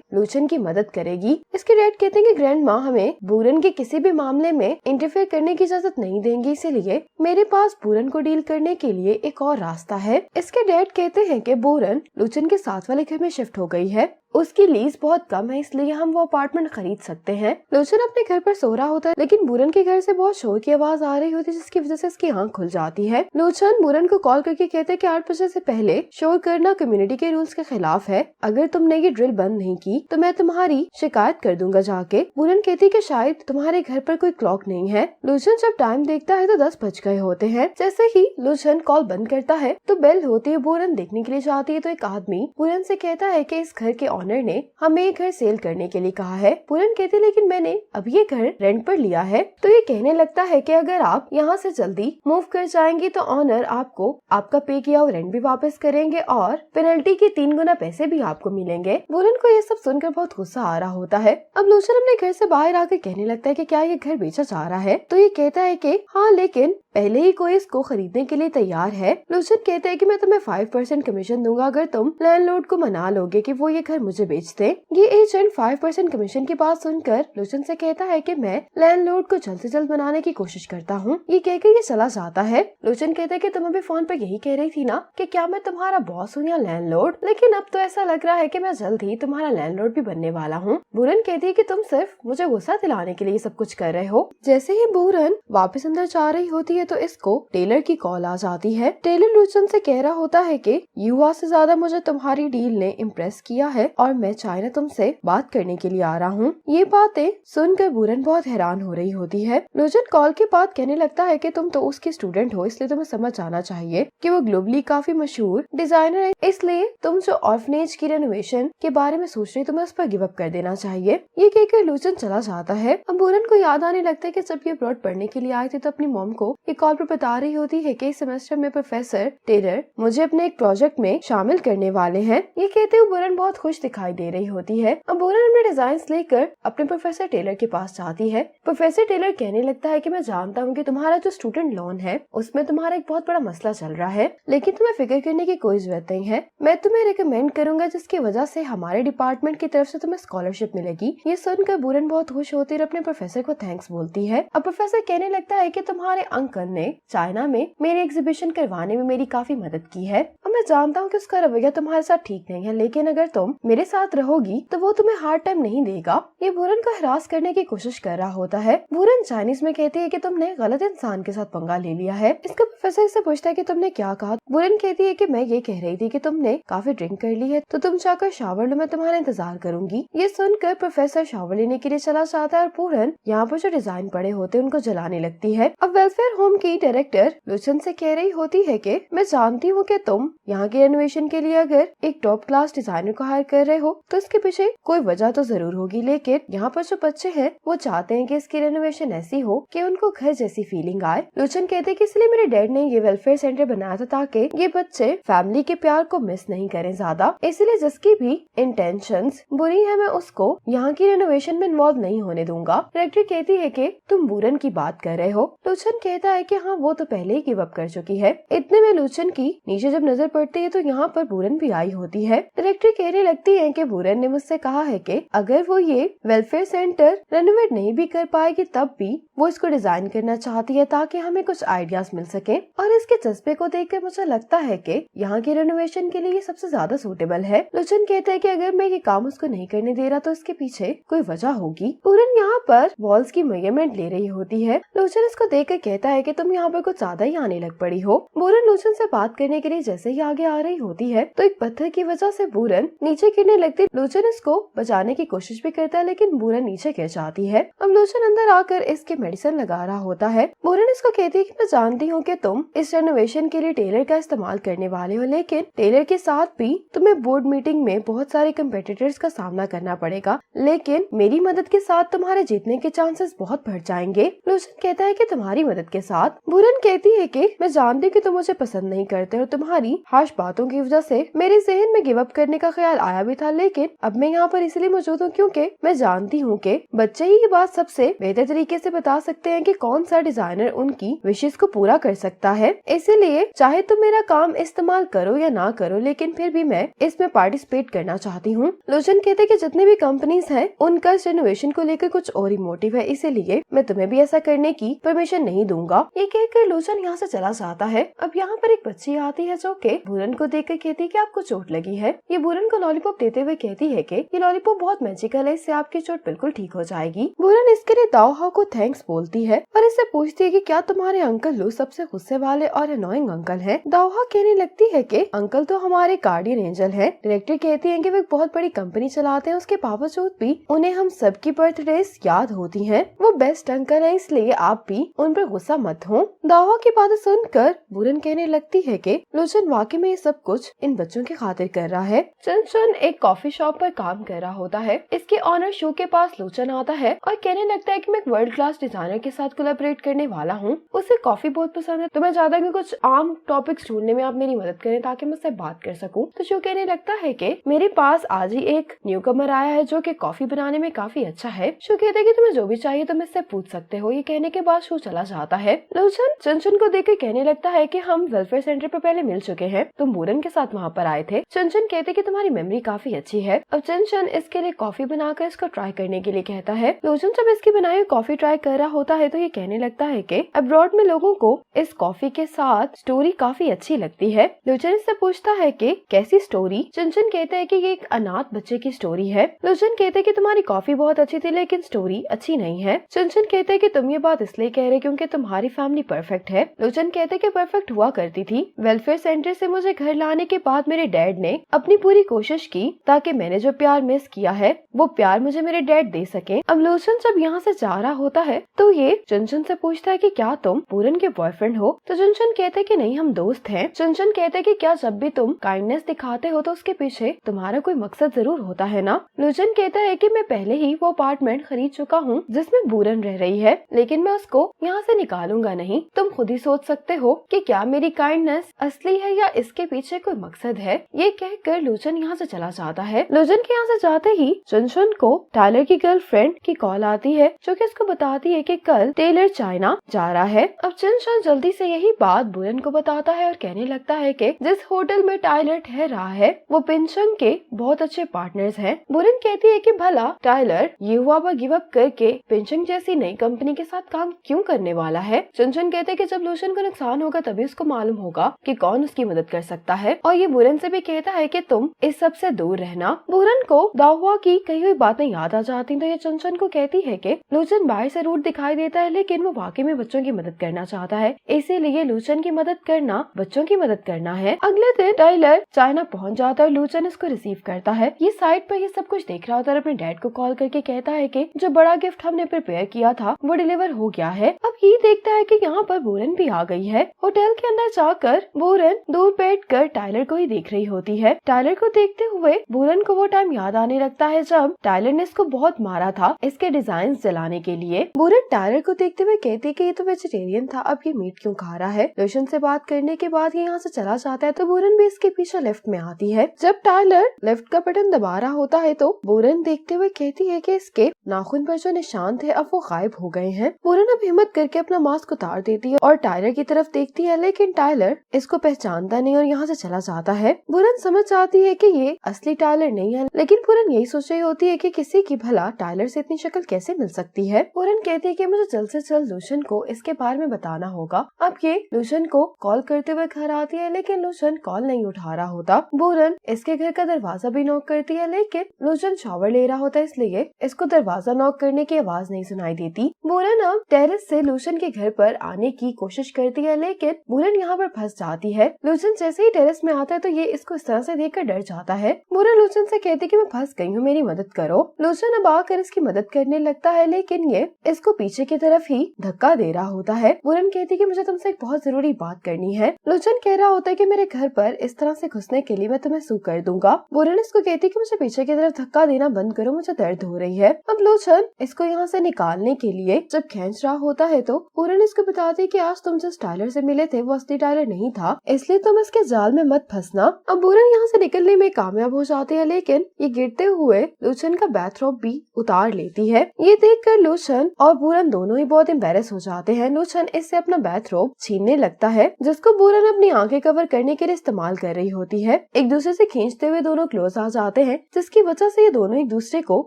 लूशन की मदद करेगी। इसके डैड कहते हैं कि ग्रैंड माँ हमें बूरन के किसी भी मामले में इंटरफेयर करने की इजाजत नहीं देंगी, इसीलिए मेरे पास बूरन को डील करने के लिए एक और रास्ता है। इसके डैड कहते हैं कि बूरन लूशन के साथ वाले घर में शिफ्ट हो गई है, उसकी लीज बहुत कम है, इसलिए हम वो अपार्टमेंट खरीद सकते हैं। लूशन अपने घर पर सो रहा होता है, लेकिन बूरन के घर से बहुत शोर की आवाज आ रही होती है, जिसकी वजह से इसकी आंख खुल जाती है। लूशन बूरन को कॉल करके कहते हैं कि 8 बजे से पहले शोर करना कम्युनिटी के रूल्स के खिलाफ है। अगर तुमने ये ड्रिल बंद नहीं की तो मैं तुम्हारी शिकायत कर दूंगा जाके। बूरन कहती है कि शायद तुम्हारे घर पर कोई क्लॉक नहीं है। लूशन जब टाइम देखता है तो 10 बज गए होते हैं। जैसे ही लूशन कॉल बंद करता है तो बेल होती है। बूरन देखने के लिए जाती है तो एक आदमी बूरन से कहता है कि इस घर के ऑनर ने हमें ये घर सेल करने के लिए कहा है। बूरन कहती है लेकिन मैंने अब ये घर रेंट पर लिया है। तो ये कहने लगता है कि अगर आप यहाँ से जल्दी मूव कर जाएंगी तो ऑनर आपको आपका पे किया हुआ रेंट भी वापस करेंगे और पेनल्टी के 3 गुना पैसे भी आपको मिलेंगे। बूरन को ये सब सुनकर बहुत गुस्सा आ रहा होता है। अब लूशन अपने घर से बाहर आकर कहने लगता है कि क्या ये घर बेचा जा रहा है, तो ये कहता है कि हाँ, लेकिन पहले ही कोई इसको खरीदने के लिए तैयार है। लूशन कहता है कि मैं तुम्हें 5% कमीशन दूंगा अगर तुम लैंडलॉर्ड को मना लोगे कि वो ये घर मुझे बेच दे। ये एजेंट 5% कमीशन की बात सुनकर लूशन से कहता है कि मैं लैंडलॉर्ड को जल्द से जल्द मनाने की कोशिश करता हूँ। ये कहकर ये चला जाता है। लूशन कहता है कि तुम अभी फोन पर यही कह रही थी ना कि क्या मैं तुम्हारा बॉस हूँ या लैंडलॉर्ड, लेकिन अब तो ऐसा लग रहा है कि मैं जल्द ही तुम्हारा लैंडलॉर्ड भी बनने वाला हूँ। बूरन कहती है कि तुम सिर्फ मुझे गुस्सा दिलाने के लिए सब कुछ कर रहे हो। जैसे ही बूरन वापस अंदर जा रही होती है तो इसको टेलर की कॉल आ जाती है। टेलर लूशन से कह रहा होता है कि युवा से ज्यादा मुझे तुम्हारी डील ने इम्प्रेस किया है और मैं चाइना तुमसे बात करने के लिए आ रहा हूँ। ये बातें सुनकर बूरन बहुत हैरान हो रही होती है। लूशन कॉल के बाद कहने लगता है कि तुम तो उसकी स्टूडेंट हो, इसलिए तुम्हें समझ आना चाहिए कि वो ग्लोबली काफी मशहूर डिजाइनर है, इसलिए तुम जो ऑर्फनेज की रेनोवेशन के बारे में सोच रही तुम्हें उस पर गिव अप कर देना चाहिए। ये कहकर लूशन चला जाता है। अब बूरन को याद आने लगता है कि जब ये प्लॉट पढ़ने के लिए आए थे तो अपनी मॉम को ये कॉल पर बता रही होती है कि इस सेमेस्टर में प्रोफेसर टेलर मुझे अपने एक प्रोजेक्ट में शामिल करने वाले हैं। ये कहते हुए बूरन बहुत खुश दिखाई दे रही होती है। अब बूरन अपने डिजाइन लेकर अपने प्रोफेसर टेलर के पास जाती है। प्रोफेसर टेलर कहने लगता है कि मैं जानता हूँ कि तुम्हारा जो स्टूडेंट लोन है उसमें तुम्हारा एक बहुत बड़ा मसला चल रहा है, लेकिन तुम्हें फिक्र करने की कोई जरूरत नहीं है। मैं तुम्हें रिकमेंड करूंगा जिसकी वजह से हमारे डिपार्टमेंट की तरफ से तुम्हें स्कॉलरशिप मिलेगी। ये सुनकर बूरन बहुत खुश होती है और अपने प्रोफेसर को थैंक्स बोलती है। अब प्रोफेसर कहने लगता है कि तुम्हारे अंकल ने चाइना में मेरी एग्जीबिशन करवाने में मेरी काफी मदद की है और मैं जानता हूँ कि उसका रवैया तुम्हारे साथ ठीक नहीं है, लेकिन अगर तुम मेरे साथ रहोगी तो वो तुम्हें हार्ड टाइम नहीं देगा। ये बूरन को हरास करने की कोशिश कर रहा होता है। बूरन चाइनीज में कहती है कि तुमने गलत इंसान के साथ पंगा ले लिया है। इसका प्रोफेसर से पूछता है कि तुमने क्या कहा। बूरन कहती है कि मैं ये कह रही थी कि तुमने काफी ड्रिंक कर ली है, तो तुम जाकर शावर लो, मैं तुम्हारा इंतजार करूंगी। ये सुनकर प्रोफेसर शावर लेने के लिए चला जाता है और बूरन यहाँ पर जो डिजाइन पड़े होते हैं उनको जलाने लगती है। अब वेलफेयर होम की डायरेक्टर लूशन से कह रही होती है कि मैं जानती हूँ कि तुम यहाँ के रेनोवेशन के लिए अगर एक टॉप क्लास डिजाइनर को हायर कर रहे हो तो इसके पीछे कोई वजह तो जरूर होगी, लेकिन यहाँ पर जो बच्चे हैं वो चाहते हैं कि इसकी रेनोवेशन ऐसी हो कि उनको घर जैसी फीलिंग आए। लूशन कहते हैं कि इसलिए मेरे डैड ने ये वेलफेयर सेंटर बनाया था ताकि ये बच्चे फैमिली के प्यार को मिस नहीं करें ज्यादा, इसलिए जिसकी भी इंटेंशंस बुरी है मैं उसको यहाँ की रेनोवेशन में इन्वॉल्व नहीं होने दूंगा। डायरेक्टर कहती है कि तुम बूरन की बात कर रहे हो। लूशन कहता है कि हाँ, वो तो पहले ही गिव अप कर चुकी है। इतने में लूशन की नीचे जब नजर पड़ती है तो यहाँ पर बूरन भी आई होती है। डायरेक्टर कहने लगती है कि बूरन ने मुझसे कहा है कि अगर वो ये वेलफेयर सेंटर रेनोवेट नहीं भी कर पाएगी तब भी वो इसको डिजाइन करना चाहती है ताकि हमें कुछ आइडियाज मिल सके, और इसके जज्बे को देखकर मुझे लगता है कि यहाँ की रेनोवेशन के लिए ये सबसे ज्यादा सूटेबल है। लूशन कहता है कि अगर मैं ये काम उसको नहीं करने दे रहा तो इसके पीछे कोई वजह होगी। बूरन यहाँ पर वॉल्स की मेजरमेंट ले रही होती है। लूशन इसको देखकर कहता है कि तुम यहाँ पर कुछ ज्यादा ही आने लग पड़ी हो। बूरन लूशन से बात करने के लिए जैसे ही आगे आ रही होती है तो एक पत्थर की वजह से बूरन नीचे गिरने लगती। लूचन इसको बचाने की कोशिश भी करता है लेकिन बूरन नीचे गिर जाती है। अब लूचन अंदर आकर इसके मेडिसिन लगा रहा होता है। बूरन इसको कहती है कि मैं जानती हूँ कि तुम इस रेनोवेशन के लिए टेलर का इस्तेमाल करने वाले हो, लेकिन टेलर के साथ भी तुम्हें बोर्ड मीटिंग में बहुत सारे कंपेटिटर्स का सामना करना पड़ेगा, लेकिन मेरी मदद के साथ तुम्हारे जीतने के चांसेस बहुत बढ़ जाएंगे। लूचन कहता है कि तुम्हारी मदद के साथ। बूरन कहती है कि मैं जानती हूँ कि तुम मुझे पसंद नहीं करते और तुम्हारी हाश बातों की वजह से मेरे जहन में गिव अप करने का ख्याल आया भी था, लेकिन अब मैं यहाँ पर इसलिए मौजूद हूँ क्योंकि मैं जानती हूँ कि बच्चे ही ये बात सबसे बेहतर तरीके से बता सकते हैं कि कौन सा डिजाइनर उनकी विशेष को पूरा कर सकता है। इसीलिए चाहे तुम मेरा काम इस्तेमाल करो या ना करो, लेकिन फिर भी मैं इसमें पार्टिसिपेट करना चाहती हूँ। लूचन कहते कि जितने भी कंपनीज हैं उनका रेनोवेशन को लेकर कुछ और ही मोटिव है, इसीलिए मैं तुम्हें भी ऐसा करने की परमिशन नहीं दूंगा। ये कहकर लूचन यहाँ से चला जाता है। अब यहाँ पर एक बच्ची आती है जो कि बूरन को देखकर कहती है कि आपको चोट लगी है। ये बूरन को लॉलीपॉप देते हुए कहती है कि ये लॉलीपॉप बहुत मैजिकल है, इससे आपकी चोट बिल्कुल ठीक हो जाएगी। बूरन इसके लिए दाओहाओ को थैंक्स बोलती है और इससे पूछती है कि क्या तुम्हारे अंकल लू सबसे गुस्से वाले और अनोइंग अंकल हैं। दाओहा कहने लगती है कि अंकल तो हमारे गार्डियन एंजल हैं। डायरेक्टर कहती है कि वे बहुत बड़ी कंपनी चलाते हैं, उसके बावजूद भी उन्हें हम सबकी बर्थडेज याद होती हैं। वो बेस्ट अंकल है, इसलिए आप भी उन पर गुस्सा मत हो। दाओहा की बातें सुनकर बूरन कहने लगती है कि लूचन वाकई में ये सब कुछ इन बच्चों की खातिर कर रहा है। चंचन एक कॉफी शॉप पर काम कर रहा होता है। इसके ऑनर शो के पास लूचन आता है और कहने लगता है कि मैं एक वर्ल्ड क्लास डिजाइनर के साथ कोलैबोरेट करने वाला हूँ। उसे कॉफी बहुत पसंद है, तो मैं चाहता हूँ कि कुछ आम टॉपिक्स ढूंढने में आप मेरी मदद करें ताकि मैं उससे बात कर सकूं। तो शो कहने लगता है कि मेरे पास आज ही एक न्यू कमर आया है जो कि कॉफी बनाने में काफी अच्छा है। शो कहते हैं कि तुम्हें जो भी चाहिए तुम इससे पूछ सकते हो। ये कहने के बाद शो चला जाता है। लूचन चंचन को देखकर कहने लगता है कि हम वेलफेयर सेंटर पर पहले मिल चुके हैं, तुम बूरन के साथ वहाँ पर आए थे। चंचन कहते कि तुम्हारी मेमोरी काफी अच्छी है। अब चंचन इसके लिए कॉफी बनाकर इसको ट्राई करने के लिए कहता है। लूचन जब इसकी बनाई हुई कॉफी ट्राई कर रहा होता है तो ये कहने लगता है कि अब्रॉड में लोगों को इस कॉफी के साथ स्टोरी काफी अच्छी लगती है। लूचन इससे पूछता है कि कैसी स्टोरी। चंचन कहता है कि ये एक अनाथ बच्चे की स्टोरी है। लूचन कहते हैं कि तुम्हारी कॉफी बहुत अच्छी थी लेकिन स्टोरी अच्छी नहीं है। चंचन कहते हैं कि तुम ये बात इसलिए कह रहे क्योंकि तुम्हारी फैमिली परफेक्ट है। लूचन कहते हैं कि परफेक्ट हुआ करती थी। वेलफेयर सेंटर से मुझे घर लाने के बाद मेरे डैड ने अपनी पूरी कोशिश की ताकि मैंने जो प्यार मिस किया है वो प्यार मुझे मेरे डैड दे सके। अब लूचन जब यहाँ से जा रहा होता है तो ये चंचन से पूछता है कि क्या तुम बूरन के बॉयफ्रेंड हो। तो चंचन कहते हैं कि नहीं, हम दोस्त हैं। चंचन कहते हैं कि क्या जब भी तुम काइंडनेस दिखाते हो तो उसके पीछे तुम्हारा कोई मकसद जरूर होता है ना। लूचन कहता है कि मैं पहले ही वो अपार्टमेंट खरीद चुका हूँ जिसमें बूरन रह रही है, लेकिन मैं उसको यहाँ से निकालूंगा नहीं। तुम खुद ही सोच सकते हो कि क्या मेरी काइंडनेस असली है या इसके पीछे कोई मकसद है। ये कहकर लूचन यहाँ से चला जाता है। लूचन के यहाँ से जाते ही चंचन को टायलर की गर्लफ्रेंड की कॉल आती है जो कि उसको बताती है कि कल टेलर चाइना जा रहा है। अब चंचन जल्दी से यही बात बूरन को बताता है और कहने लगता है कि जिस होटल में टायलर ठहर रहा है वो पिंचंग के बहुत अच्छे पार्टनर्स हैं। बूरन कहती है कि भला टायलर ये हुआ पर गिव अप करके पिंचंग जैसी नई कंपनी के साथ काम क्यों करने वाला है। चंचन कहते हैं कि जब लूचन को नुकसान होगा तभी उसको मालूम होगा कि कौन उसकी मदद कर सकता है। और ये बूरन से भी कहता है कि तुम इस सब से दूर रहना। बूरन को दाओहा की कही हुई बातें याद आ जाती तो ये चंचन को कहती है कि लूचन बाहर से रूट दिखाई देता है लेकिन वो वाकई में बच्चों की मदद करना चाहता है, इसीलिए लूचन की मदद करना बच्चों की मदद करना है। अगले दिन टायलर चाइना पहुंच जाता है। लूचन इसको रिसीव करता है। ये साइड पर ये सब कुछ देख रहा होता है और अपने डैड को कॉल करके कहता है कि जो बड़ा गिफ्ट हमने प्रिपेयर किया था वो डिलीवर हो गया है। अब ये देखता है कि यहाँ पर बूरन भी आ गई है। होटल के अंदर जाकर बूरन दूर बैठकर टायलर को ही देख रही होती है। टायलर को देखते हुए बूरन को वो टाइम याद आने लगता है जब टायलर ने इसको बहुत मारा था इसके डिजाइन जलाने के लिए। बूरन टायलर को देखते हुए कहती कि ये तो वेजिटेरियन था, अब ये मीट क्यों खा रहा है। लूचन से बात करने के बाद ये यहाँ से चला जाता है तो बूरन भी इसके पीछे लेफ्ट में आती है। जब टायलर लेफ्ट का बटन दबा रहा होता है तो बूरन देखते हुए कहती है कि इसके नाखून पर जो निशान थे अब वो गायब हो गए हैं। बूरन अब हिम्मत करके अपना मास्क उतार देती है और टायलर की तरफ देखती है, लेकिन टायलर इसको पहचानता नहीं और यहाँ से चला जाता है। बूरन समझ जाती है कि ये असली टायलर नहीं है, लेकिन बूरन यही सोच रही होती है कि किसी की भला टायलर से इतनी शक्ल कैसे मिल सकती है। बूरन कहती है कि मुझे जल्द से जल्द लूचन को इसके बारे में बताना होगा। अब ये लूचन को कॉल करते हुए घर आती है लेकिन लूचन कॉल नहीं उठा रहा होता। बूरन इसके घर का दरवाजा भी नॉक करती है लेकिन लूचन शावर ले रहा होता है, इसलिए इसको दरवाजा दरवाजा नॉक करने की आवाज नहीं सुनाई देती। बुरन अब टेरेस से लूशन के घर पर आने की कोशिश करती है, लेकिन बुरन यहाँ पर फंस जाती है। लूशन जैसे ही टेरेस में आता है तो ये इसको इस तरह से देखकर डर जाता है। बुरन लूशन से कहती कि मैं फंस गई हूँ, मेरी मदद करो। लूशन अब आकर इसकी मदद करने लगता है, लेकिन ये इसको पीछे की तरफ ही धक्का दे रहा होता है। बुरन कहती कि मुझे तुमसे एक बहुत जरूरी बात करनी है। लूशन कह रहा होता है कि मेरे घर पर इस तरह से घुसने के लिए मैं तुम्हें सू कर दूंगा। बुरन इसको कहती कि मुझे पीछे की तरफ धक्का देना बंद करो, मुझे दर्द हो रही है। अब लूशन इसको यहाँ से निकालने के लिए जब खींच रहा होता है तो बुरन इसको बताती कि आज तुम जिस टाइलर से मिले थे वो असली टाइलर नहीं था, इसलिए तुम इसके जाल में मत फंसना। अब बुरन यहाँ से निकलने में कामयाब हो जाती है, लेकिन ये गिरते हुए लूशन का बैथरोब भी उतार लेती है। ये देखकर लूशन और बुरन दोनों ही बहुत एम्बैरेस हो जाते हैं। लूशन इससे अपना बैथरोब छीनने लगता है, जिसको बुरन अपनी आंखें कवर करने के लिए इस्तेमाल कर रही होती है। एक दूसरे से खींचते हुए दोनों क्लोज आ जाते हैं, जिसकी वजह से ये दोनों एक दूसरे को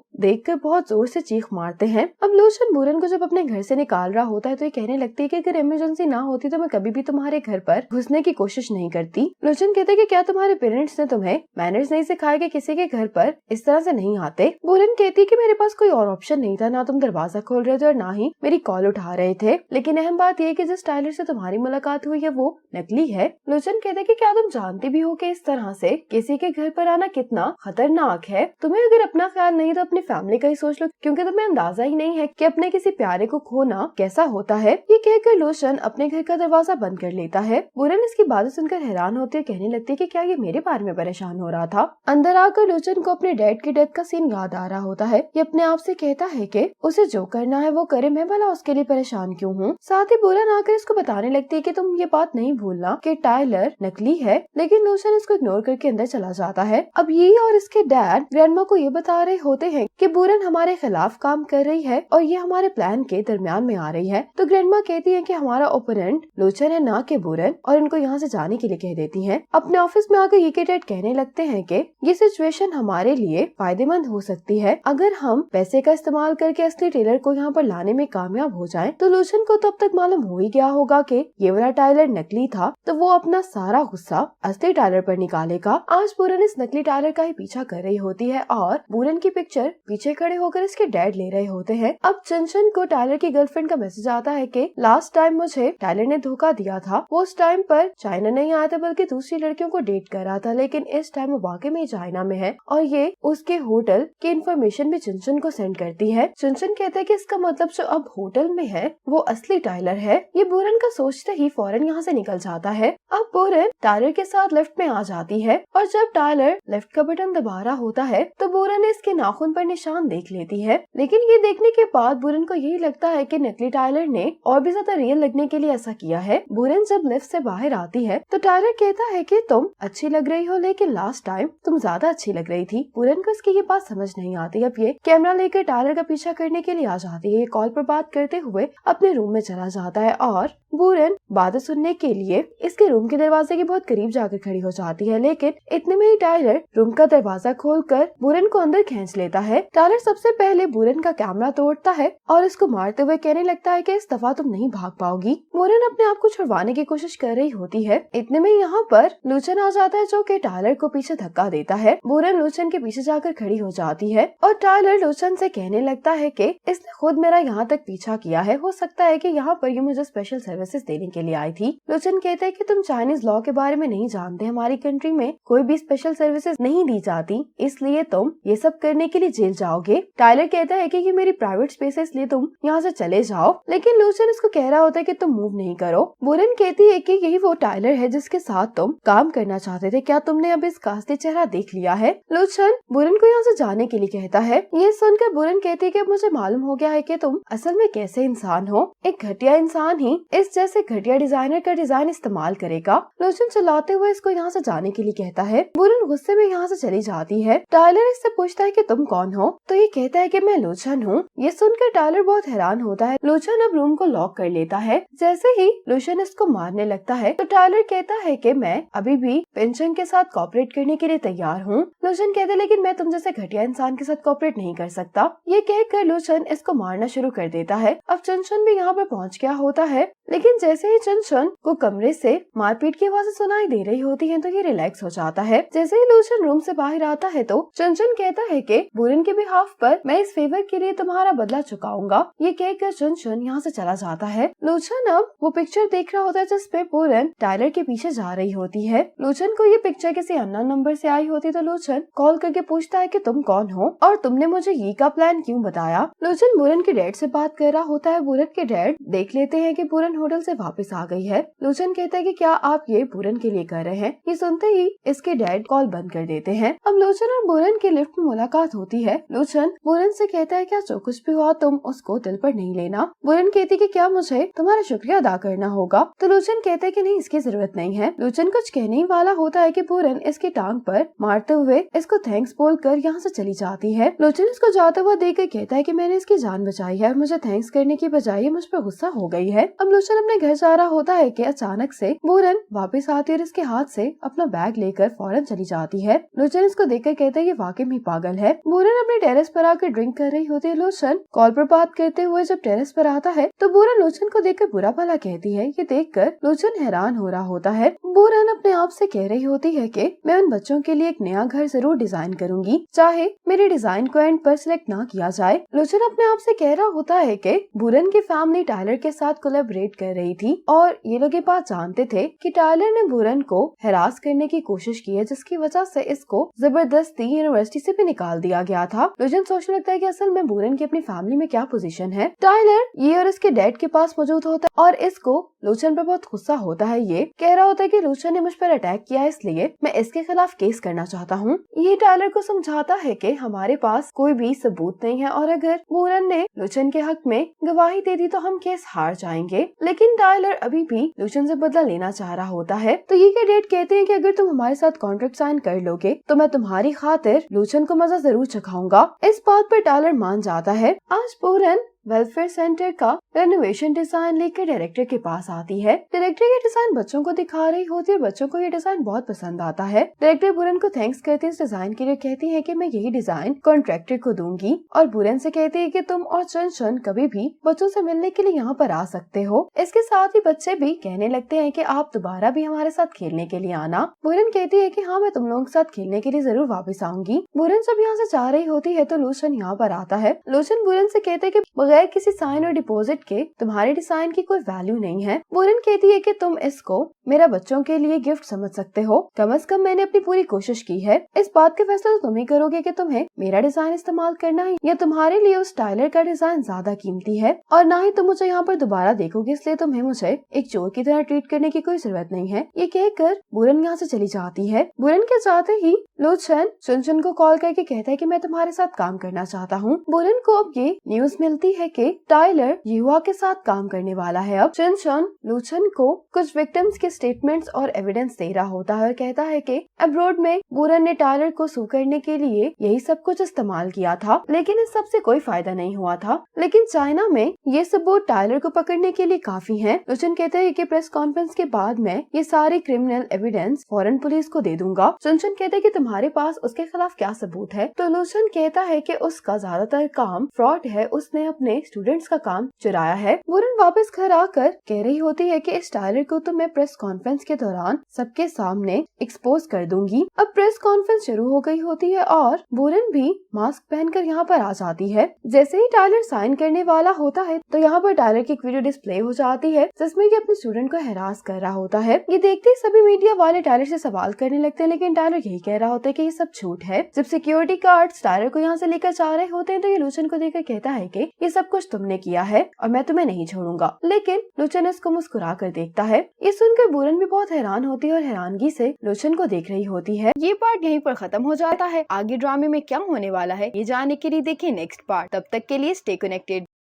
देखकर बहुत जोर से चीख मारते हैं। अब लूशन बुरन को जब अपने घर से निकाल रहा होता है तो ये कहने लगती है कि अगर इमरजेंसी ना होती तो मैं कभी भी तुम्हारे घर पर घुसने की कोशिश नहीं करती। लूशन कहते कि क्या तुम्हारे पेरेंट्स ने तुम्हें मैनर्स नहीं सिखाए कि किसी के घर पर इस तरह से नहीं आते। बुरन कहती कि मेरे पास कोई और ऑप्शन नहीं था, ना तुम दरवाजा खोल रहे थे और ना ही मेरी कॉल उठा रहे थे, लेकिन अहम बात यह कि जिस टाइलर से तुम्हारी मुलाकात हुई है वो नकली है। लूशन कहते कि क्या तुम जानते भी हो कि इस तरह से किसी के घर पर आना कितना खतरनाक है। तुम्हें अगर अपना ख्याल नहीं तो अपनी फैमिली का ही सोच लो, क्योंकि तुम्हें अंदाजा ही नहीं है कि अपने किसी प्यारे को खोना कैसा होता है। ये कहकर लूशन अपने घर का दरवाजा बंद कर लेता है। बुरन इसकी बातें सुनकर हैरान होती है, कहने लगती है कि क्या ये मेरे बारे में परेशान हो रहा था। अंदर आकर लूशन को अपने डैड की डेथ का सीन याद आ रहा होता है। ये अपने आप से कहता है कि उसे जो करना है वो करे, मैं भला उसके लिए परेशान क्यों हूँ। साथ ही बुरन आकर इसको बताने लगती है कि तुम ये बात नहीं भूलना कि टाइलर नकली है, लेकिन लूशन इसको इग्नोर करके अंदर चला जाता है। अब ये और इसके डैड ग्रैंडमा को ये बता रहे होते हैं कि बुरन हमारे खिलाफ काम कर रही है और ये हमारे प्लान के दरमियान में आ रही है। तो ग्रैंडमा कहती है कि हमारा ओपोनेंट लूशन है, ना कि बुरन, और इनको यहाँ से जाने के लिए कह देती हैं। अपने ऑफिस में आकर ये के डैड कहने लगते हैं कि ये सिचुएशन हमारे लिए फायदेमंद हो सकती है। अगर हम पैसे का इस्तेमाल करके असली टेलर को यहाँ पर लाने में कामयाब हो जाएं, तो लूशन को तो अब तक मालूम हो ही गया होगा कि ये वाला टाइलर नकली था, तो वो अपना सारा गुस्सा असली टाइलर पर निकालेगा। आज बुरन इस नकली टाइलर का ही पीछा कर रही होती है और बुरन की पिक्चर पीछे खड़े होकर इसके डैड ले रहे होते हैं। अब चंचन को टाइलर की गर्लफ्रेंड का मैसेज आता है कि लास्ट टाइम मुझे टाइलर ने धोखा दिया था, वो उस टाइम पर चाइना नहीं आया था बल्कि दूसरी लड़कियों को डेट कर रहा था, लेकिन इस टाइम वो वाकई में चाइना में है और ये उसके होटल की इन्फॉर्मेशन भी चंचन को सेंड करती है। चंचन कहता है कि इसका मतलब जो अब होटल में है वो असली टाइलर है। ये बुरन का सोचते ही फौरन यहाँ से निकल जाता है। अब बुरन टाइलर के साथ लेफ्ट में आ जाती है और जब टाइलर लेफ्ट का बटन दबा रहा होता है तो बुरन ने इसके नाखून पर निशान देख लेती है, लेकिन ये देखने के बाद बुरन को यही लगता है कि नकली टाइलर ने और भी ज्यादा रियल लगने के लिए ऐसा किया है। बुरन जब लिफ्ट से बाहर आती है तो टाइलर कहता है कि तुम अच्छी लग रही हो, लेकिन लास्ट टाइम तुम ज्यादा अच्छी लग रही थी। बुरन को इसकी ये बात समझ नहीं आती। अब ये कैमरा लेकर टाइलर का पीछा करने के लिए आ जाती है। ये कॉल पर बात करते हुए अपने रूम में चला जाता है और बुरन बातें सुनने के लिए इसके रूम के दरवाजे के बहुत करीब जाकर खड़ी हो जाती है, लेकिन इतने में ही टाइलर रूम का दरवाजा खोलकर बुरन को अंदर खींच लेता है। टाइलर सबसे पहले बुरन का कैमरा तोड़ता है और इसको मारते हुए कहने लगता है कि इस दफा तुम नहीं भाग पाओगी। बुरन अपने आप को छुड़वाने की कोशिश कर रही होती है। इतने में यहाँ पर लूशन आ जाता है जो कि टाइलर को पीछे धक्का देता है। बुरन लूशन के पीछे जाकर खड़ी हो जाती है और टाइलर लूशन से कहने लगता है कि इसने खुद मेरा यहाँ तक पीछा किया है, हो सकता है कि यहाँ पर ये मुझे स्पेशल सर्विसेज देने के लिए आई थी। लूशन कहता है कि तुम चाइनीज लॉ के बारे में नहीं जानते, हमारी कंट्री में कोई भी स्पेशल सर्विसेज नहीं दी जाती, इसलिए तुम ये सब करने के लिए जेल जाओगे। टाइलर कहता है कि ये मेरी प्राइवेट स्पेस है, इसलिए तुम यहाँ से चले जाओ, लेकिन लूशन इसको कह रहा होता है कि तुम मूव नहीं करो। बुरन कहती है कि यही वो टाइलर है जिसके साथ तुम काम करना चाहते थे, क्या तुमने अब इसका असली चेहरा देख लिया है। लूशन बुरन को यहाँ से जाने के लिए कहता है। ये सुनकर बुरन कहती है कि अब मुझे मालूम हो गया है कि तुम असल में कैसे इंसान हो। एक घटिया इंसान ही इस जैसे घटिया डिजाइनर का डिजाइन इस्तेमाल करेगा। लूशन चलाते हुए इसको यहाँ से जाने के लिए कहता है। बुरन गुस्से में यहाँ से चली जाती है। टाइलर इससे पूछता है कि तुम कौन हो, तो ये कहता है कि मैं लूशन हूँ। ये सुनकर टाइलर बहुत हैरान होता है। लूशन अब रूम को लॉक कर लेता है। जैसे ही लूशन इसको मारने लगता है तो टाइलर कहता है कि मैं अभी भी पेंशन के साथ कॉपरेट करने के लिए तैयार हूँ। लूशन कहता है लेकिन मैं तुम जैसे घटिया इंसान के साथ कॉपरेट नहीं कर सकता। ये कहकर लूशन इसको मारना शुरू कर देता है। अब चंचन भी यहाँ पर पहुँच गया होता है लेकिन जैसे ही चंचन को कमरे से मारपीट की आवाज़ें सुनाई दे रही होती हैं तो ये रिलैक्स हो जाता है। जैसे ही लूचन रूम से बाहर आता है तो चंचन कहता है कि बुरन के बिहाफ पर मैं इस फेवर के लिए तुम्हारा बदला चुकाऊंगा। ये कहकर चंचन यहाँ से चला जाता है। लूचन अब वो पिक्चर देख रहा होता है जिसपे बुरन टाइलर के पीछे जा रही होती है। लूचन को ये पिक्चर किसी अननोन नंबर से आई होती तो लूचन कॉल करके पूछता है कि तुम कौन हो और तुमने मुझे ये का प्लान क्यों बताया। लूचन बुरन के डैड से बात कर रहा होता है। बुरन के डैड देख लेते हैं कि बुरन होटल से वापस आ गई है। लूचन कहता है कि क्या आप ये बुरन के लिए कर रहे हैं। ये सुनते ही इसके डैड कॉल बंद कर देते हैं। अब लूचन और बुरन की लिफ्ट में मुलाकात होती है। लूचन बुरन से कहता है क्या जो कुछ भी हुआ तुम उसको दिल पर नहीं लेना। बुरन कहती कि क्या मुझे तुम्हारा शुक्रिया अदा करना होगा। तो लूचन कहते हैं कि नहीं, इसकी जरूरत नहीं है। लूचन कुछ कहने ही वाला होता है कि बुरन इसकी टांग पर मारते हुए इसको थैंक्स बोलकर यहाँ से चली जाती है। लूचन इसको जाता हुआ देखकर कहता है कि मैंने इसकी जान बचाई है और मुझे थैंक्स करने की बजाय मुझ पर गुस्सा हो गई है। अब लूचन अपने घर जा रहा होता है कि अचानक से बुरन वापस आती और इसके हाथ से अपना बैग लेकर फौरन चली जाती है। लूचन इसको देखकर कहता है कि वाकई में पागल है। बुरन अपने टेरेस पर आकर ड्रिंक कर रही होती है। लूचन कॉल पर बात करते हुए जब टेरेस पर आता है तो बुरन लूचन को देखकर बुरा भला कहती है। ये देखकर लूचन हैरान हो रहा होता है। बुरन अपने आप से कह रही होती है कि मैं उन बच्चों के लिए एक नया घर जरूर डिजाइन करूंगी, चाहे मेरे डिजाइन को एंड पर सिलेक्ट ना किया जाए। लूचन अपने आप से कह रहा होता है कि बुरन की फैमिली टाइलर के साथ कोलैबोरेट कर रही थी और ये लोग ये बात जानते थे कि टाइलर ने बुरन को हरास करने की कोशिश की है, जिसकी वजह से इसको जबरदस्ती यूनिवर्सिटी से भी निकाल दिया गया था। लूचन सोचने लगता है कि असल में बुरन की अपनी फैमिली में क्या पोजीशन है। टाइलर ये और इसके डैड के पास मौजूद होता है और इसको लूचन पर बहुत गुस्सा होता है। ये कह रहा होता है कि लूचन ने मुझ पर अटैक किया है, इसलिए मैं इसके खिलाफ केस करना चाहता हूँ। ये टाइलर को समझाता है कि हमारे पास कोई भी सबूत नहीं है और अगर बुरन ने लूचन के हक में गवाही दे दी तो हम केस हार जाएंगे। लेकिन टाइलर अभी भी लूचन से बदला लेना चाह रहा होता है। तो ये के डैड कहते हैं कि अगर तुम हमारे साथ कॉन्ट्रैक्ट साइन कर लोगे तो मैं तुम्हारी खातिर लूचन को मजा जरूर चखाऊंगा। इस बात पर टाइलर मान जाता है। आज बुरन वेलफेयर सेंटर का रेनोवेशन डिजाइन लेकर डायरेक्टर के पास आती है। डायरेक्टर ये डिजाइन बच्चों को दिखा रही होती है। बच्चों को ये डिजाइन बहुत पसंद आता है। डायरेक्टर बुरन को थैंक्स करती है इस डिजाइन के लिए, कहती है कि मैं यही डिजाइन कॉन्ट्रैक्टर को दूंगी और बुरन से कहती है कि तुम और चंचन कभी भी बच्चों से मिलने के लिए यहाँ पर आ सकते हो। इसके साथ ही बच्चे भी कहने लगते हैं कि आप दोबारा भी हमारे साथ खेलने के लिए आना। बुरन कहती है कि हाँ, मैं तुम लोगों के साथ खेलने के लिए जरूर वापस आऊंगी। बुरन जब यहाँ से जा रही होती है तो लूचन यहाँ पर आता है। लूचन बुरन से कहते हैं कि बगैर किसी साइन और डिपॉजिट के तुम्हारे डिजाइन की कोई वैल्यू नहीं है। बुरन कहती है कि तुम इसको मेरा बच्चों के लिए गिफ्ट समझ सकते हो, कम से कम मैंने अपनी पूरी कोशिश की है। इस बात का फैसला तो तुम ही करोगे कि तुम्हें मेरा डिजाइन इस्तेमाल करना है या तुम्हारे लिए उस टाइलर का डिजाइन ज्यादा कीमती है, और ना ही तुम मुझे यहाँ पर दोबारा देखोगे, इसलिए तुम्हें मुझे एक चोर की तरह ट्रीट करने की कोई जरूरत नहीं है। ये कहकर बुरन यहाँ से चली जाती है। बुरन के जाते ही लूचन चुनचुन को कॉल करके कहता है कि मैं तुम्हारे साथ काम करना चाहता हूँ। बुरन को अब ये न्यूज मिलती है कि टाइलर युवा के साथ काम करने वाला है। अब चुनचुन लूचन को कुछ विक्टिम्स के स्टेटमेंट्स और एविडेंस दे रहा होता है और कहता है कि अब्रॉड में बुरन ने टाइलर को सू करने के लिए यही सब कुछ इस्तेमाल किया था, लेकिन इस सब से कोई फायदा नहीं हुआ था। लेकिन चाइना में ये सबूत टाइलर को पकड़ने के लिए काफी हैं। लूचन कहते हैं कि प्रेस कॉन्फ्रेंस के बाद मैं ये सारे क्रिमिनल एविडेंस फॉरेन पुलिस को दे दूंगा। चुनचुन कहते हैं कि तुम्हारे पास उसके खिलाफ क्या सबूत है। तो लूचन कहता है कि उसका ज्यादातर काम फ्रॉड है, उसने अपने स्टूडेंट्स का काम चुराया है। बुरन वापस घर आकर कह रही होती है कि इस टाइलर को तो मैं प्रेस कॉन्फ्रेंस के दौरान सबके सामने एक्सपोज कर दूंगी। अब प्रेस कॉन्फ्रेंस शुरू हो गई होती है और बुरन भी मास्क पहनकर यहाँ पर आ जाती है। जैसे ही टाइलर साइन करने वाला होता है तो यहाँ पर टाइलर की एक वीडियो डिस्प्ले हो जाती है जिसमें कि अपने स्टूडेंट को हरास कर रहा होता है। ये देखते ही सभी मीडिया वाले टाइलर से सवाल करने लगते हैं, लेकिन टाइलर यही कह रहा होता है कि ये सब झूठ है। जब सिक्योरिटी गार्ड्स टाइलर को यहाँ से लेकर जा रहे होते हैं तो ये लूचन को देखकर कहता है कि ये सब कुछ तुमने किया है और मैं तुम्हें नहीं छोड़ूंगा। लेकिन लूचन इसको मुस्कुरा कर देखता है। ये सुनकर बुरन भी बहुत हैरान होती है और हैरानगी से लूचन को देख रही होती है। ये पार्ट यहीं पर खत्म हो जाता है। आगे ड्रामे में क्या होने वाला है ये जानने के लिए देखिए नेक्स्ट पार्ट। तब तक के लिए स्टे कनेक्टेड।